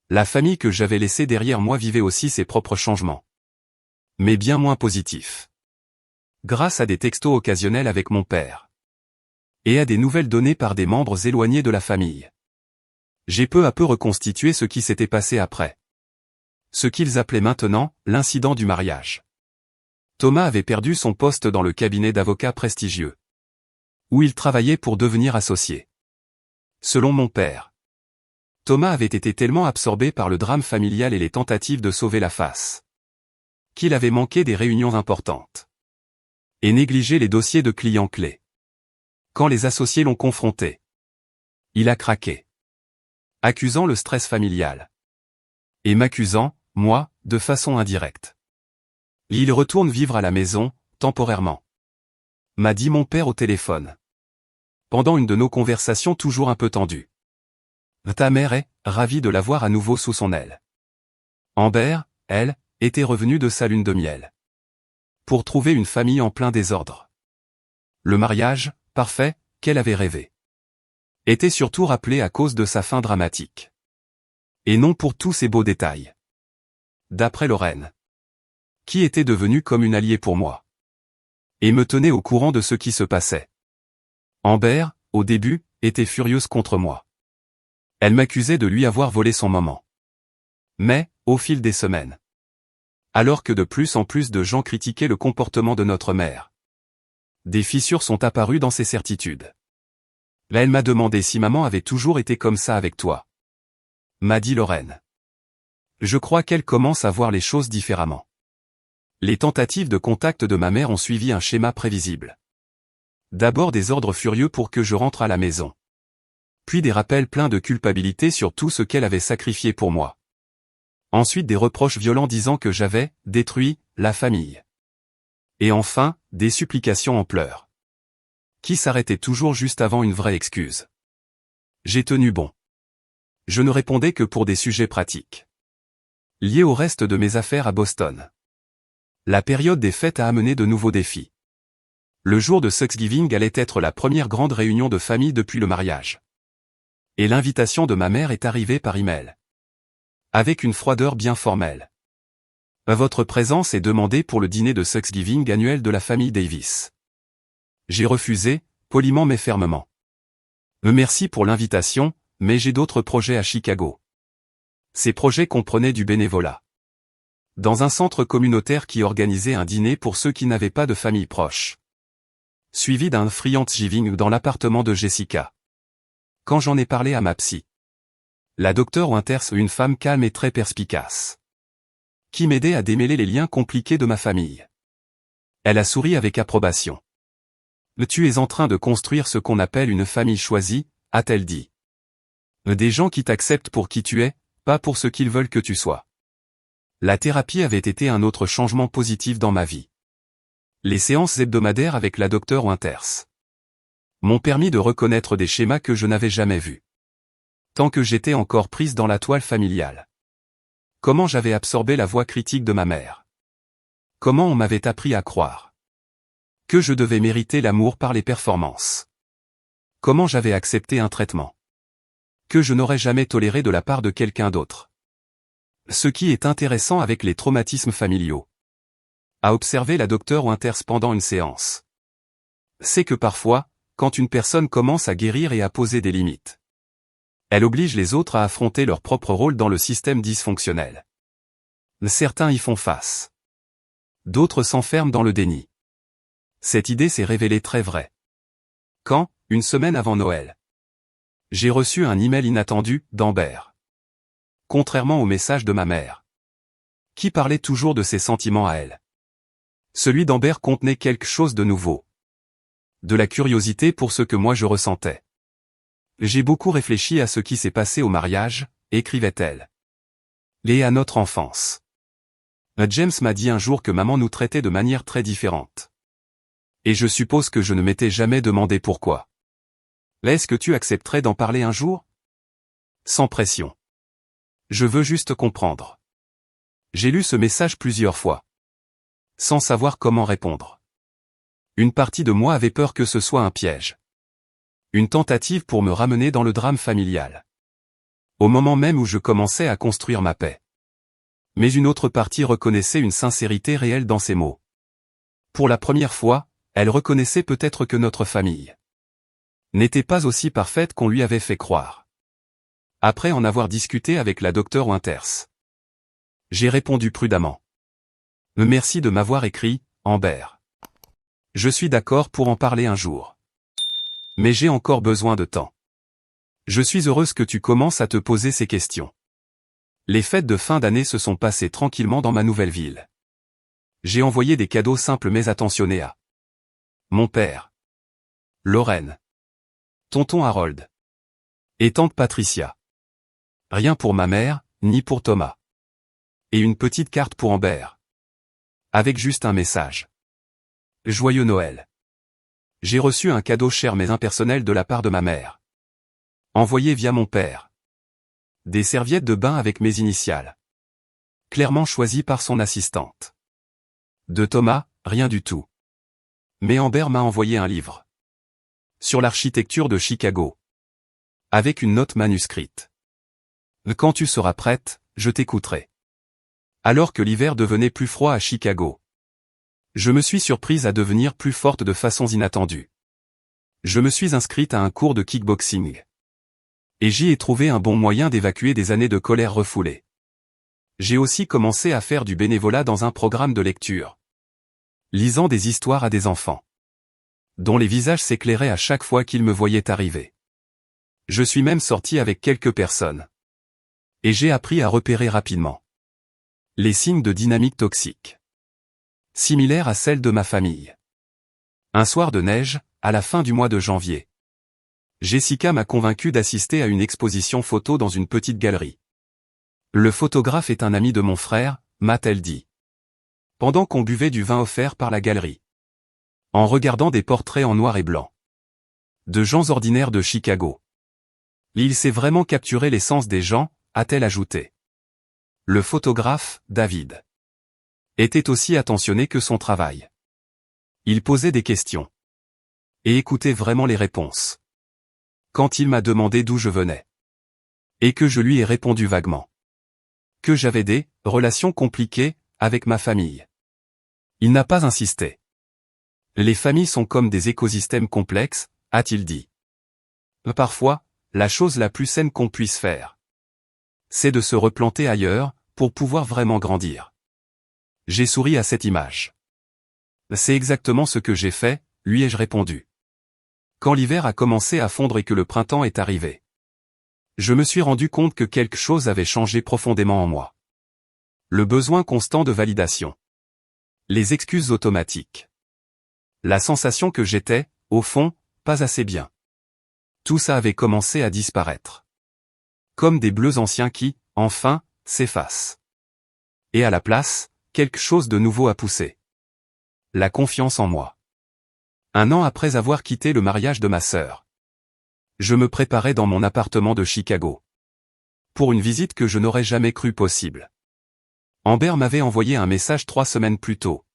la famille que j'avais laissée derrière moi vivait aussi ses propres changements. Mais bien moins positifs. Grâce à des textos occasionnels avec mon père. Et à des nouvelles données par des membres éloignés de la famille. J'ai peu à peu reconstitué ce qui s'était passé après. Ce qu'ils appelaient maintenant, l'incident du mariage. Thomas avait perdu son poste dans le cabinet d'avocats prestigieux. Où il travaillait pour devenir associé. Selon mon père. Thomas avait été tellement absorbé par le drame familial et les tentatives de sauver la face. Qu'il avait manqué des réunions importantes. Et négligé les dossiers de clients clés. Quand les associés l'ont confronté. Il a craqué. Accusant le stress familial. Et m'accusant, moi, de façon indirecte. Il retourne vivre à la maison, temporairement. M'a dit mon père au téléphone. Pendant une de nos conversations toujours un peu tendues. Ta mère est ravie de l'avoir à nouveau sous son aile. Amber, elle, était revenue de sa lune de miel. Pour trouver une famille en plein désordre. Le mariage, parfait, qu'elle avait rêvé. Était surtout rappelé à cause de sa fin dramatique. Et non pour tous ces beaux détails. D'après Lorraine. Qui était devenue comme une alliée pour moi. Et me tenait au courant de ce qui se passait. Amber, au début, était furieuse contre moi. Elle m'accusait de lui avoir volé son moment. Mais, au fil des semaines. Alors que de plus en plus de gens critiquaient le comportement de notre mère. Des fissures sont apparues dans ses certitudes. Là elle m'a demandé si maman avait toujours été comme ça avec toi. M'a dit Lorraine. Je crois qu'elle commence à voir les choses différemment. Les tentatives de contact de ma mère ont suivi un schéma prévisible. D'abord des ordres furieux pour que je rentre à la maison. Puis des rappels pleins de culpabilité sur tout ce qu'elle avait sacrifié pour moi. Ensuite des reproches violents disant que j'avais détruit la famille. Et enfin, des supplications en pleurs. Qui s'arrêtaient toujours juste avant une vraie excuse. J'ai tenu bon. Je ne répondais que pour des sujets pratiques. Liés au reste de mes affaires à Boston. La période des fêtes a amené de nouveaux défis. Le jour de Thanksgiving allait être la première grande réunion de famille depuis le mariage. Et l'invitation de ma mère est arrivée par email. Avec une froideur bien formelle. Votre présence est demandée pour le dîner de Thanksgiving annuel de la famille Davis. J'ai refusé, poliment mais fermement. Merci pour l'invitation, mais j'ai d'autres projets à Chicago. Ces projets comprenaient du bénévolat. Dans un centre communautaire qui organisait un dîner pour ceux qui n'avaient pas de famille proche. Suivi d'un Friendsgiving dans l'appartement de Jessica. Quand j'en ai parlé à ma psy. La docteure Winters, une femme calme et très perspicace. Qui m'aidait à démêler les liens compliqués de ma famille. Elle a souri avec approbation. Tu es en train de construire ce qu'on appelle une famille choisie, a-t-elle dit. Des gens qui t'acceptent pour qui tu es, pas pour ce qu'ils veulent que tu sois. La thérapie avait été un autre changement positif dans ma vie. Les séances hebdomadaires avec la docteure Winters m'ont permis de reconnaître des schémas que je n'avais jamais vus. Tant que j'étais encore prise dans la toile familiale. Comment j'avais absorbé la voix critique de ma mère. Comment on m'avait appris à croire. Que je devais mériter l'amour par les performances. Comment j'avais accepté un traitement. Que je n'aurais jamais toléré de la part de quelqu'un d'autre. Ce qui est intéressant avec les traumatismes familiaux. A observé la docteure Winters pendant une séance. C'est que parfois, quand une personne commence à guérir et à poser des limites. Elle oblige les autres à affronter leur propre rôle dans le système dysfonctionnel. Certains y font face. D'autres s'enferment dans le déni. Cette idée s'est révélée très vraie. Quand, une semaine avant Noël, j'ai reçu un email inattendu d'Amber. Contrairement au message de ma mère. Qui parlait toujours de ses sentiments à elle. Celui d'Amber contenait quelque chose de nouveau. De la curiosité pour ce que moi je ressentais. J'ai beaucoup réfléchi à ce qui s'est passé au mariage, écrivait-elle. Et à notre enfance. James m'a dit un jour que maman nous traitait de manière très différente. Et je suppose que je ne m'étais jamais demandé pourquoi. Est-ce que tu accepterais d'en parler un jour? Sans pression. Je veux juste comprendre. J'ai lu ce message plusieurs fois. Sans savoir comment répondre. Une partie de moi avait peur que ce soit un piège. Une tentative pour me ramener dans le drame familial. Au moment même où je commençais à construire ma paix. Mais une autre partie reconnaissait une sincérité réelle dans ces mots. Pour la première fois, elle reconnaissait peut-être que notre famille n'était pas aussi parfaite qu'on lui avait fait croire. Après en avoir discuté avec la docteure Winters, j'ai répondu prudemment. Merci de m'avoir écrit, Amber. Je suis d'accord pour en parler un jour. Mais j'ai encore besoin de temps. Je suis heureuse que tu commences à te poser ces questions. Les fêtes de fin d'année se sont passées tranquillement dans ma nouvelle ville. J'ai envoyé des cadeaux simples mais attentionnés à mon père, Lorraine, tonton Harold et tante Patricia. Rien pour ma mère, ni pour Thomas. Et une petite carte pour Amber. Avec juste un message. Joyeux Noël. J'ai reçu un cadeau cher mais impersonnel de la part de ma mère. Envoyé via mon père. Des serviettes de bain avec mes initiales. Clairement choisies par son assistante. De Thomas, rien du tout. Mais Amber m'a envoyé un livre. Sur l'architecture de Chicago. Avec une note manuscrite. Quand tu seras prête, je t'écouterai. Alors que l'hiver devenait plus froid à Chicago. Je me suis surprise à devenir plus forte de façons inattendues. Je me suis inscrite à un cours de kickboxing. Et j'y ai trouvé un bon moyen d'évacuer des années de colère refoulée. J'ai aussi commencé à faire du bénévolat dans un programme de lecture. Lisant des histoires à des enfants. Dont les visages s'éclairaient à chaque fois qu'ils me voyaient arriver. Je suis même sorti avec quelques personnes. Et j'ai appris à repérer rapidement les signes de dynamique toxique. Similaires à celles de ma famille. Un soir de neige, à la fin du mois de janvier. Jessica m'a convaincu d'assister à une exposition photo dans une petite galerie. Le photographe est un ami de mon frère, m'a-t-elle dit. Pendant qu'on buvait du vin offert par la galerie. En regardant des portraits en noir et blanc. De gens ordinaires de Chicago. Il sait vraiment capturer l'essence des gens, a-t-elle ajouté. Le photographe, David, était aussi attentionné que son travail. Il posait des questions. Et écoutait vraiment les réponses. Quand il m'a demandé d'où je venais. Et que je lui ai répondu vaguement. Que j'avais des relations compliquées avec ma famille. Il n'a pas insisté. Les familles sont comme des écosystèmes complexes, a-t-il dit. Parfois, la chose la plus saine qu'on puisse faire, c'est de se replanter ailleurs, pour pouvoir vraiment grandir. J'ai souri à cette image. C'est exactement ce que j'ai fait, lui ai-je répondu. Quand l'hiver a commencé à fondre et que le printemps est arrivé. Je me suis rendu compte que quelque chose avait changé profondément en moi. Le besoin constant de validation. Les excuses automatiques. La sensation que j'étais, au fond, pas assez bien. Tout ça avait commencé à disparaître. Comme des bleus anciens qui, enfin, s'effacent. Et à la place, quelque chose de nouveau a poussé. La confiance en moi. 1 an après avoir quitté le mariage de ma sœur. Je me préparais dans mon appartement de Chicago. Pour une visite que je n'aurais jamais cru possible. Amber m'avait envoyé un message 3 semaines plus tôt.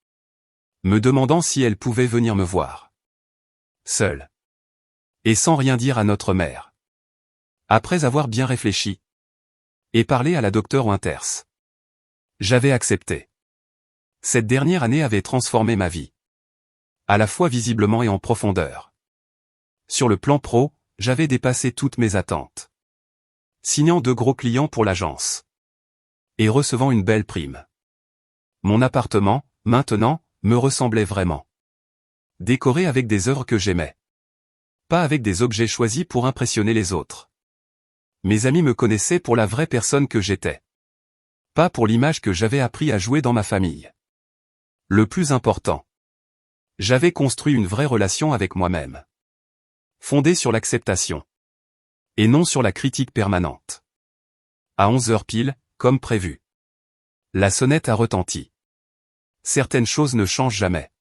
Me demandant si elle pouvait venir me voir. Seule. Et sans rien dire à notre mère. Après avoir bien réfléchi. Et parlé à la docteure Winters. J'avais accepté. Cette dernière année avait transformé ma vie. À la fois visiblement et en profondeur. Sur le plan pro, j'avais dépassé toutes mes attentes. Signant 2 gros clients pour l'agence. Et recevant une belle prime. Mon appartement, maintenant, me ressemblait vraiment. Décoré avec des œuvres que j'aimais. Pas avec des objets choisis pour impressionner les autres. Mes amis me connaissaient pour la vraie personne que j'étais. Pas pour l'image que j'avais appris à jouer dans ma famille. Le plus important. J'avais construit une vraie relation avec moi-même. Fondée sur l'acceptation. Et non sur la critique permanente. À 11h pile, comme prévu. La sonnette a retenti. Certaines choses ne changent jamais.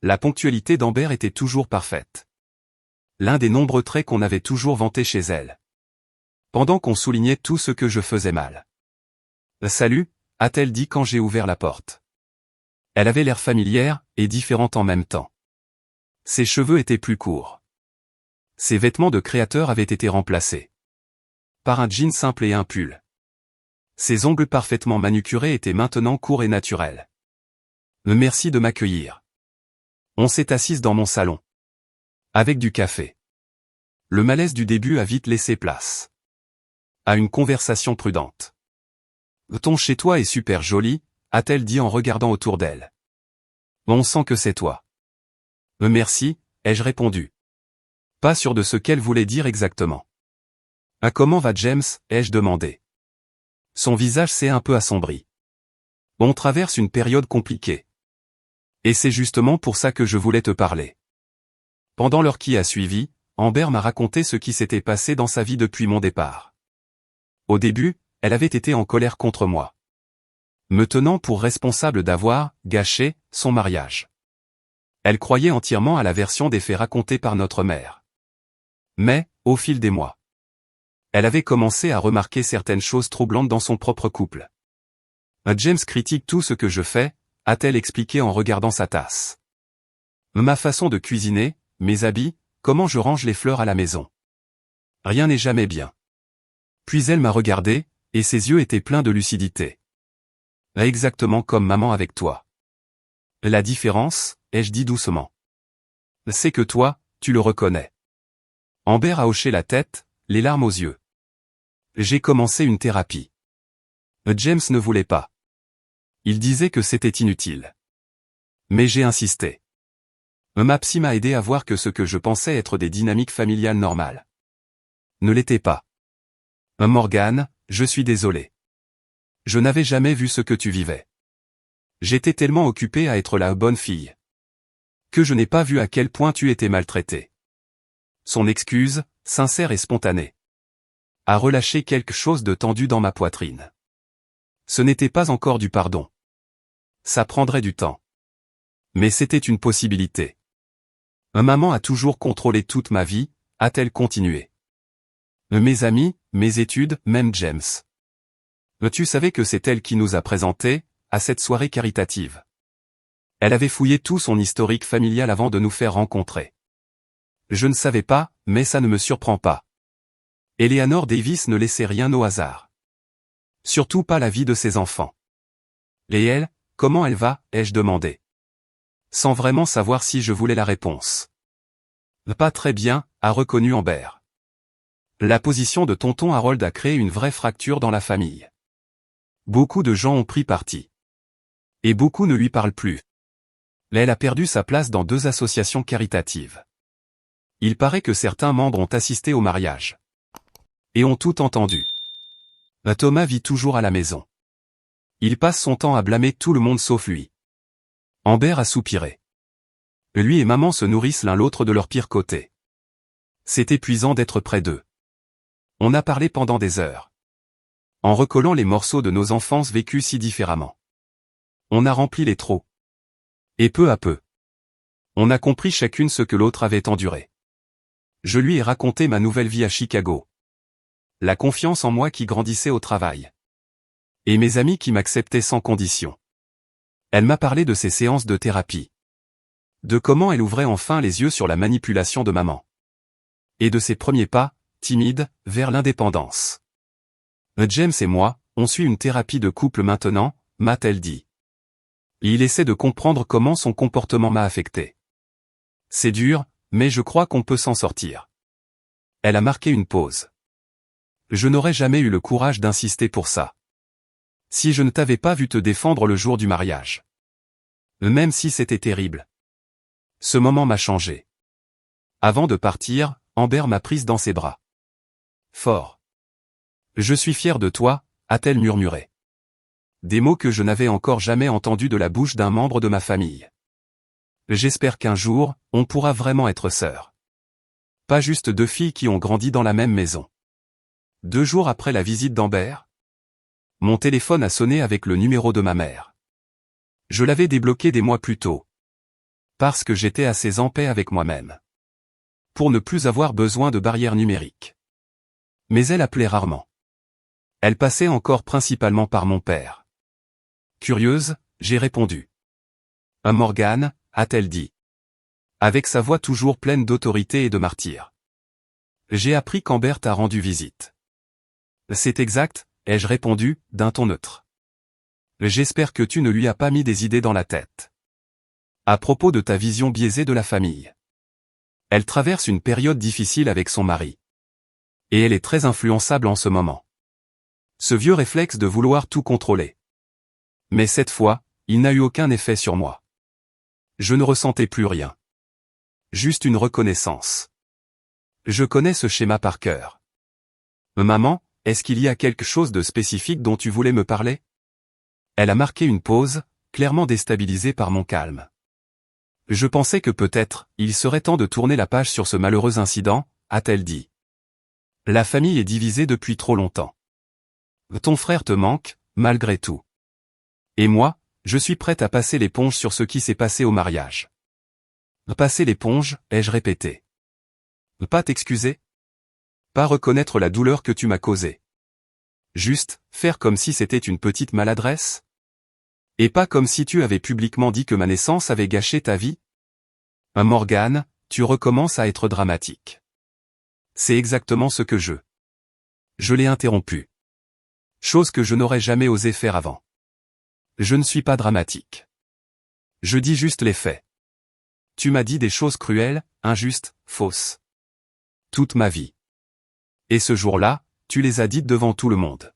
La ponctualité d'Amber était toujours parfaite. L'un des nombreux traits qu'on avait toujours vantés chez elle. Pendant qu'on soulignait tout ce que je faisais mal. Salut, a-t-elle dit quand j'ai ouvert la porte. Elle avait l'air familière et différente en même temps. Ses cheveux étaient plus courts. Ses vêtements de créateur avaient été remplacés par un jean simple et un pull. Ses ongles parfaitement manucurés étaient maintenant courts et naturels. Merci de m'accueillir. On s'est assise dans mon salon. Avec du café. Le malaise du début a vite laissé place à une conversation prudente. Ton chez toi est super joli, a-t-elle dit en regardant autour d'elle. On sent que c'est toi. Merci, ai-je répondu. Pas sûr de ce qu'elle voulait dire exactement. Comment va James, ai-je demandé. Son visage s'est un peu assombri. On traverse une période compliquée. Et c'est justement pour ça que je voulais te parler. Pendant l'heure qui a suivi, Amber m'a raconté ce qui s'était passé dans sa vie depuis mon départ. Au début, elle avait été en colère contre moi. Me tenant pour responsable d'avoir gâché son mariage. Elle croyait entièrement à la version des faits racontés par notre mère. Mais, au fil des mois, elle avait commencé à remarquer certaines choses troublantes dans son propre couple. James critique tout ce que je fais, a-t-elle expliqué en regardant sa tasse. Ma façon de cuisiner, mes habits, comment je range les fleurs à la maison. Rien n'est jamais bien. Puis elle m'a regardé, et ses yeux étaient pleins de lucidité. Exactement comme maman avec toi. La différence, ai-je dit doucement. C'est que toi, tu le reconnais. Amber a hoché la tête, les larmes aux yeux. J'ai commencé une thérapie. James ne voulait pas. Il disait que c'était inutile. Mais j'ai insisté. Ma psy m'a aidé à voir que ce que je pensais être des dynamiques familiales normales ne l'était pas. Morgane, je suis désolé. Je n'avais jamais vu ce que tu vivais. J'étais tellement occupé à être la bonne fille que je n'ai pas vu à quel point tu étais maltraitée. Son excuse, sincère et spontanée, a relâché quelque chose de tendu dans ma poitrine. Ce n'était pas encore du pardon. Ça prendrait du temps. Mais c'était une possibilité. Maman a toujours contrôlé toute ma vie, a-t-elle continué. Mes amis, mes études, même James. Tu savais que c'est elle qui nous a présentés à cette soirée caritative. Elle avait fouillé tout son historique familial avant de nous faire rencontrer. Je ne savais pas, mais ça ne me surprend pas. Eleanor Davis ne laissait rien au hasard. Surtout pas la vie de ses enfants. Et elle, comment elle va, ai-je demandé. Sans vraiment savoir si je voulais la réponse. Pas très bien, a reconnu Amber. La position de tonton Harold a créé une vraie fracture dans la famille. Beaucoup de gens ont pris parti. Et beaucoup ne lui parlent plus. Elle a perdu sa place dans 2 associations caritatives. Il paraît que certains membres ont assisté au mariage. Et ont tout entendu. Thomas vit toujours à la maison. Il passe son temps à blâmer tout le monde sauf lui. Amber a soupiré. Lui et maman se nourrissent l'un l'autre de leur pire côté. C'est épuisant d'être près d'eux. On a parlé pendant des heures. En recollant les morceaux de nos enfances vécues si différemment. On a rempli les trous. Et peu à peu, on a compris chacune ce que l'autre avait enduré. Je lui ai raconté ma nouvelle vie à Chicago. La confiance en moi qui grandissait au travail. Et mes amis qui m'acceptaient sans condition. Elle m'a parlé de ses séances de thérapie. De comment elle ouvrait enfin les yeux sur la manipulation de maman. Et de ses premiers pas, timides, vers l'indépendance. James et moi, on suit une thérapie de couple maintenant, m'a-t-elle dit. Il essaie de comprendre comment son comportement m'a affecté. C'est dur, mais je crois qu'on peut s'en sortir. Elle a marqué une pause. Je n'aurais jamais eu le courage d'insister pour ça. Si je ne t'avais pas vu te défendre le jour du mariage. Même si c'était terrible. Ce moment m'a changé. Avant de partir, Amber m'a prise dans ses bras. Fort. Je suis fier de toi, a-t-elle murmuré. Des mots que je n'avais encore jamais entendus de la bouche d'un membre de ma famille. J'espère qu'un jour, on pourra vraiment être sœurs. Pas juste 2 filles qui ont grandi dans la même maison. 2 jours après la visite d'Amber, mon téléphone a sonné avec le numéro de ma mère. Je l'avais débloqué des mois plus tôt. Parce que j'étais assez en paix avec moi-même. Pour ne plus avoir besoin de barrières numériques. Mais elle appelait rarement. Elle passait encore principalement par mon père. Curieuse, j'ai répondu. Morgane, a-t-elle dit. Avec sa voix toujours pleine d'autorité et de martyre. J'ai appris qu'Ambert t'a rendu visite. C'est exact, ai-je répondu, d'un ton neutre. J'espère que tu ne lui as pas mis des idées dans la tête. À propos de ta vision biaisée de la famille. Elle traverse une période difficile avec son mari. Et elle est très influençable en ce moment. Ce vieux réflexe de vouloir tout contrôler. Mais cette fois, il n'a eu aucun effet sur moi. Je ne ressentais plus rien. Juste une reconnaissance. Je connais ce schéma par cœur. Maman, est-ce qu'il y a quelque chose de spécifique dont tu voulais me parler? Elle a marqué une pause, clairement déstabilisée par mon calme. Je pensais que peut-être, il serait temps de tourner la page sur ce malheureux incident, a-t-elle dit. La famille est divisée depuis trop longtemps. Ton frère te manque, malgré tout. Et moi, je suis prête à passer l'éponge sur ce qui s'est passé au mariage. Passer l'éponge, ai-je répété. Pas t'excuser? Pas reconnaître la douleur que tu m'as causée. Juste, faire comme si c'était une petite maladresse? Et pas comme si tu avais publiquement dit que ma naissance avait gâché ta vie? Morgane, tu recommences à être dramatique. C'est exactement ce que Je l'ai interrompu. Chose que je n'aurais jamais osé faire avant. Je ne suis pas dramatique. Je dis juste les faits. Tu m'as dit des choses cruelles, injustes, fausses. Toute ma vie. Et ce jour-là, tu les as dites devant tout le monde.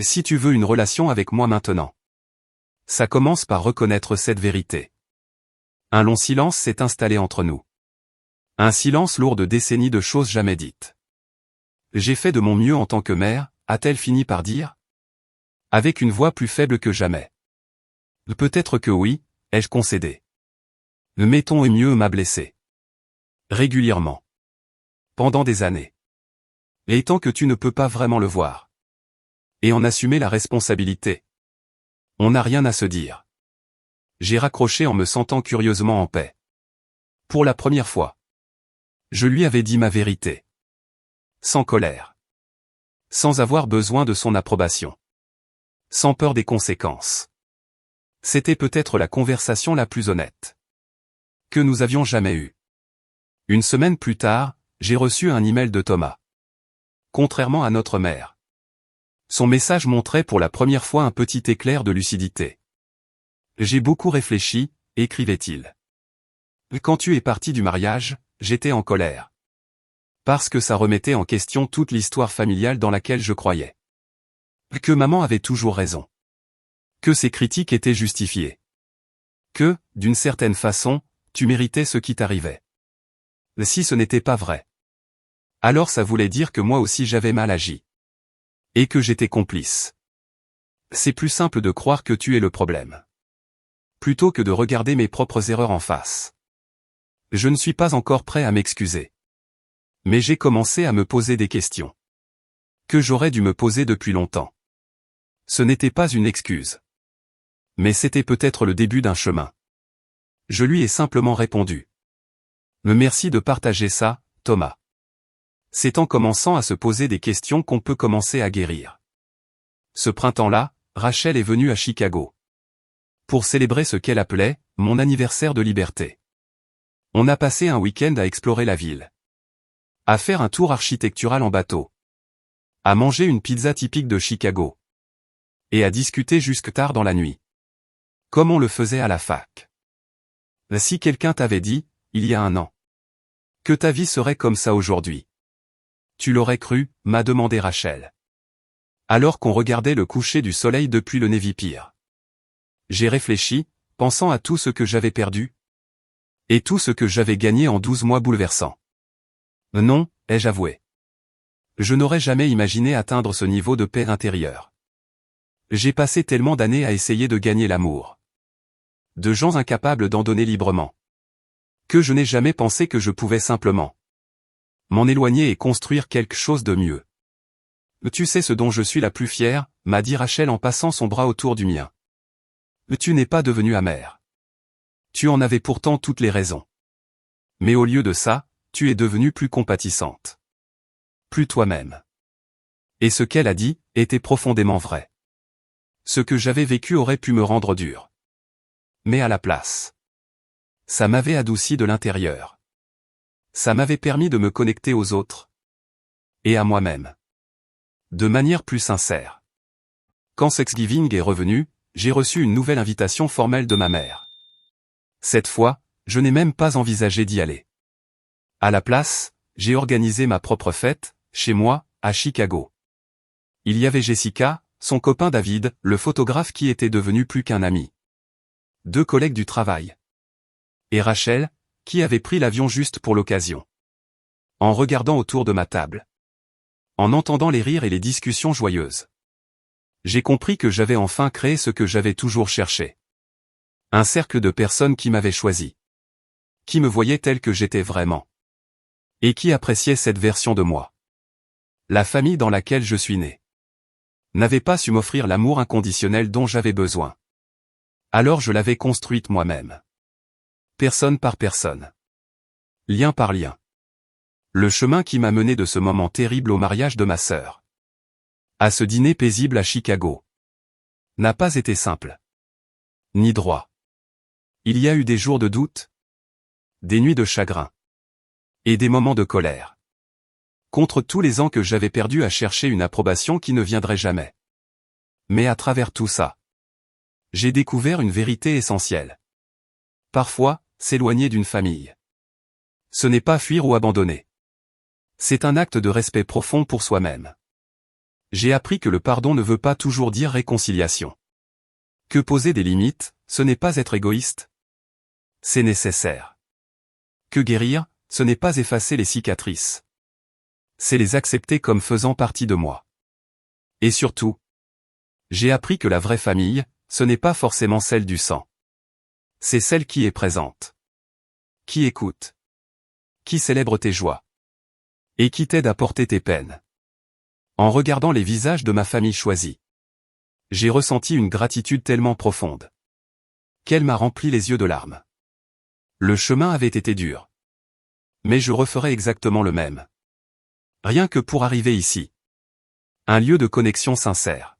Si tu veux une relation avec moi maintenant. Ça commence par reconnaître cette vérité. Un long silence s'est installé entre nous. Un silence lourd de décennies de choses jamais dites. J'ai fait de mon mieux en tant que mère, a-t-elle fini par dire? Avec une voix plus faible que jamais. Peut-être que oui, ai-je concédé. Le mettons et mieux m'a blessé. Régulièrement. Pendant des années. Et tant que tu ne peux pas vraiment le voir. Et en assumer la responsabilité. On n'a rien à se dire. J'ai raccroché en me sentant curieusement en paix. Pour la première fois. Je lui avais dit ma vérité. Sans colère. Sans avoir besoin de son approbation. Sans peur des conséquences. C'était peut-être la conversation la plus honnête. Que nous avions jamais eue. Une semaine plus tard, j'ai reçu un email de Thomas. Contrairement à notre mère. Son message montrait pour la première fois un petit éclair de lucidité. J'ai beaucoup réfléchi, écrivait-il. Quand tu es parti du mariage, j'étais en colère. Parce que ça remettait en question toute l'histoire familiale dans laquelle je croyais. Que maman avait toujours raison. Que ses critiques étaient justifiées. Que, d'une certaine façon, tu méritais ce qui t'arrivait. Si ce n'était pas vrai. Alors ça voulait dire que moi aussi j'avais mal agi. Et que j'étais complice. C'est plus simple de croire que tu es le problème. Plutôt que de regarder mes propres erreurs en face. Je ne suis pas encore prêt à m'excuser. Mais j'ai commencé à me poser des questions. Que j'aurais dû me poser depuis longtemps. Ce n'était pas une excuse. Mais c'était peut-être le début d'un chemin. Je lui ai simplement répondu. Merci de partager ça, Thomas. C'est en commençant à se poser des questions qu'on peut commencer à guérir. Ce printemps-là, Rachel est venue à Chicago. Pour célébrer ce qu'elle appelait « mon anniversaire de liberté ». On a passé un week-end à explorer la ville. À faire un tour architectural en bateau. À manger une pizza typique de Chicago. Et à discuter jusque tard dans la nuit. Comme on le faisait à la fac. Si quelqu'un t'avait dit, il y a un an, que ta vie serait comme ça aujourd'hui. Tu l'aurais cru, m'a demandé Rachel. Alors qu'on regardait le coucher du soleil depuis le Navy Pier. J'ai réfléchi, pensant à tout ce que j'avais perdu. Et tout ce que j'avais gagné en 12 mois bouleversants. Non, ai-je avoué. Je n'aurais jamais imaginé atteindre ce niveau de paix intérieure. J'ai passé tellement d'années à essayer de gagner l'amour. De gens incapables d'en donner librement. Que je n'ai jamais pensé que je pouvais simplement m'en éloigner et construire quelque chose de mieux. Tu sais ce dont je suis la plus fière, m'a dit Rachel en passant son bras autour du mien. Tu n'es pas devenue amère. Tu en avais pourtant toutes les raisons. Mais au lieu de ça, tu es devenue plus compatissante. Plus toi-même. Et ce qu'elle a dit, était profondément vrai. Ce que j'avais vécu aurait pu me rendre dur. Mais à la place. Ça m'avait adouci de l'intérieur. Ça m'avait permis de me connecter aux autres. Et à moi-même. De manière plus sincère. Quand Thanksgiving est revenu, j'ai reçu une nouvelle invitation formelle de ma mère. Cette fois, je n'ai même pas envisagé d'y aller. À la place, j'ai organisé ma propre fête, chez moi, à Chicago. Il y avait Jessica, son copain David, le photographe qui était devenu plus qu'un ami. 2 collègues du travail. Et Rachel, qui avait pris l'avion juste pour l'occasion. En regardant autour de ma table. En entendant les rires et les discussions joyeuses. J'ai compris que j'avais enfin créé ce que j'avais toujours cherché. Un cercle de personnes qui m'avaient choisi. Qui me voyaient tel que j'étais vraiment. Et qui appréciaient cette version de moi. La famille dans laquelle je suis né. N'avait pas su m'offrir l'amour inconditionnel dont j'avais besoin. Alors je l'avais construite moi-même. Personne par personne. Lien par lien. Le chemin qui m'a mené de ce moment terrible au mariage de ma sœur. À ce dîner paisible à Chicago. N'a pas été simple. Ni droit. Il y a eu des jours de doute. Des nuits de chagrin. Et des moments de colère. Contre tous les ans que j'avais perdus à chercher une approbation qui ne viendrait jamais. Mais à travers tout ça, j'ai découvert une vérité essentielle. Parfois, s'éloigner d'une famille. Ce n'est pas fuir ou abandonner. C'est un acte de respect profond pour soi-même. J'ai appris que le pardon ne veut pas toujours dire réconciliation. Que poser des limites, ce n'est pas être égoïste. C'est nécessaire. Que guérir, ce n'est pas effacer les cicatrices. C'est les accepter comme faisant partie de moi. Et surtout, j'ai appris que la vraie famille, ce n'est pas forcément celle du sang. C'est celle qui est présente. Qui écoute. Qui célèbre tes joies. Et qui t'aide à porter tes peines. En regardant les visages de ma famille choisie, j'ai ressenti une gratitude tellement profonde qu'elle m'a rempli les yeux de larmes. Le chemin avait été dur. Mais je referais exactement le même. Rien que pour arriver ici. Un lieu de connexion sincère.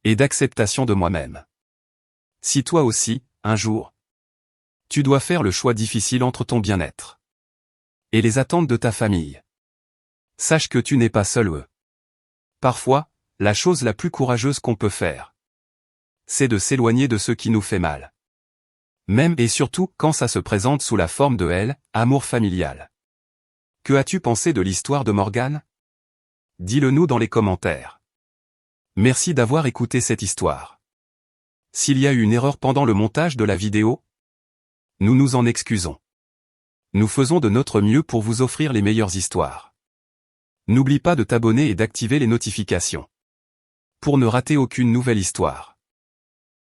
Et d'acceptation de moi-même. Si toi aussi, un jour, tu dois faire le choix difficile entre ton bien-être et les attentes de ta famille, sache que tu n'es pas seul. Parfois, la chose la plus courageuse qu'on peut faire, c'est de s'éloigner de ce qui nous fait mal. Même et surtout quand ça se présente sous la forme de amour familial. Que as-tu pensé de l'histoire de Morgane? Dis-le nous dans les commentaires. Merci d'avoir écouté cette histoire. S'il y a eu une erreur pendant le montage de la vidéo, nous nous en excusons. Nous faisons de notre mieux pour vous offrir les meilleures histoires. N'oublie pas de t'abonner et d'activer les notifications. Pour ne rater aucune nouvelle histoire.